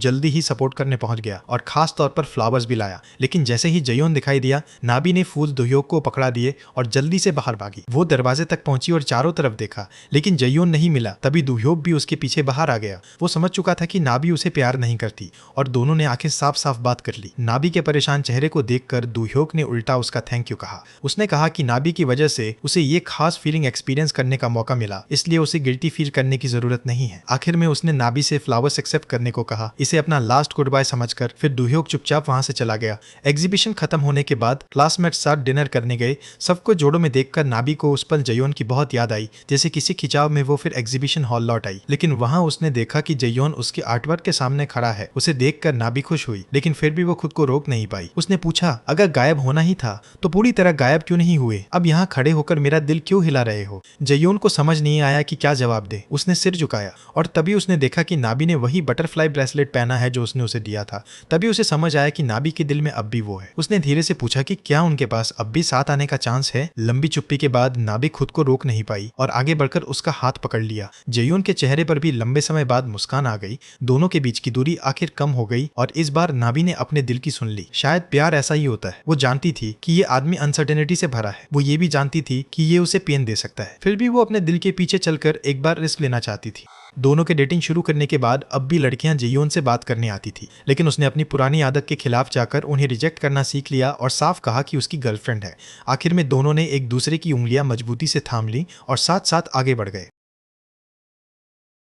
जल्दी ही सपोर्ट करने पहुंच गया और खास तौर पर फ्लावर्स भी लाया। लेकिन जैसे ही जयोन दिखाई दिया, नाबी ने फूल दुह्योग को पकड़ा दिए और जल्दी से बाहर भागी। वो दरवाजे तक पहुंची और चारों तरफ देखा, लेकिन जयोन नहीं मिला। तभी दुह्योग भी उसके पीछे बाहर आ गया। वो समझ चुका था कि नाबी उसे प्यार नहीं करती और दोनों ने आंखें साफ साफ बात कर ली। नाबी के परेशान चेहरे को देखकर दुह्योग ने उल्टा उसका थैंक यू कहा। उसने कहा कि नाबी की वजह से उसे ये खास फीलिंग एक्सपीरियंस करने का मौका मिला, इसलिए उसे गिल्टी फील करने की जरूरत नहीं है। आखिर में उसने नाबी से फ्लावर्स एक्सेप्ट करने को कहा, इसे अपना लास्ट गुड बाय समझकर। फिर दुह्योग चुपचाप वहां से चला गया। एग्जीबिशन खत्म होने के बाद क्लासमेट साथ डिनर करने गए। सबको जोड़ों में देखकर नाबी को उस पल जयोन की बहुत याद आई। जैसे किसी खिंचाव में वो फिर एग्जीबिशन हॉल लौट आई, लेकिन वहां उसने देखा कि जयोन उसके आर्टवर्क के सामने खड़ा है। उसे देखकर नाबी खुश हुई, लेकिन फिर भी वो खुद को रोक नहीं पाई। उसने पूछा, अगर गायब होना ही था तो पूरी तरह गायब क्यों नहीं हुए? अब यहाँ खड़े होकर मेरा दिल क्यों हिला रहे हो? जयोन को समझ नहीं आया कि क्या जवाब दे। उसने सिर झुकाया और तभी उसने देखा कि नाबी ने वही बटरफ्लाई ब्रेसलेट पहना है जो उसने उसे दिया था। तभी उसे समझ आया कि नाबी के दिल में अब भी वो है। उसने धीरे से पूछा कि क्या उनके पास अब भी साथ आने का चांस है? लंबी चुप्पी के बाद नाबी खुद को रोक नहीं पाई और आगे बढ़कर उसका हाथ पकड़ लिया। जयोन के चेहरे पर भी लंबे समय बाद मुस्कान आ गई। दोनों के बीच की दूरी आखिर कम हो गई और इस बार नाबी ने अपने दिल की सुन ली। शायद प्यार ऐसा ही होता है। वो जानती थी कि ये आदमी अनसर्टेनिटी से भरा है। वो ये भी जानती थी कि ये उसे पेन दे सकता है, फिर भी वो अपने दिल के पीछे चलकर एक बार रिस्क लेना चाहती थी। दोनों के डेटिंग शुरू करने के बाद अब भी लड़कियां जयोन से बात करने आती थी, लेकिन उसने अपनी पुरानी आदत के खिलाफ जाकर उन्हें रिजेक्ट करना सीख लिया और साफ कहा कि उसकी गर्लफ्रेंड है। आखिर में दोनों ने एक दूसरे की उंगलियां मजबूती से थाम ली और साथ साथ आगे बढ़ गए।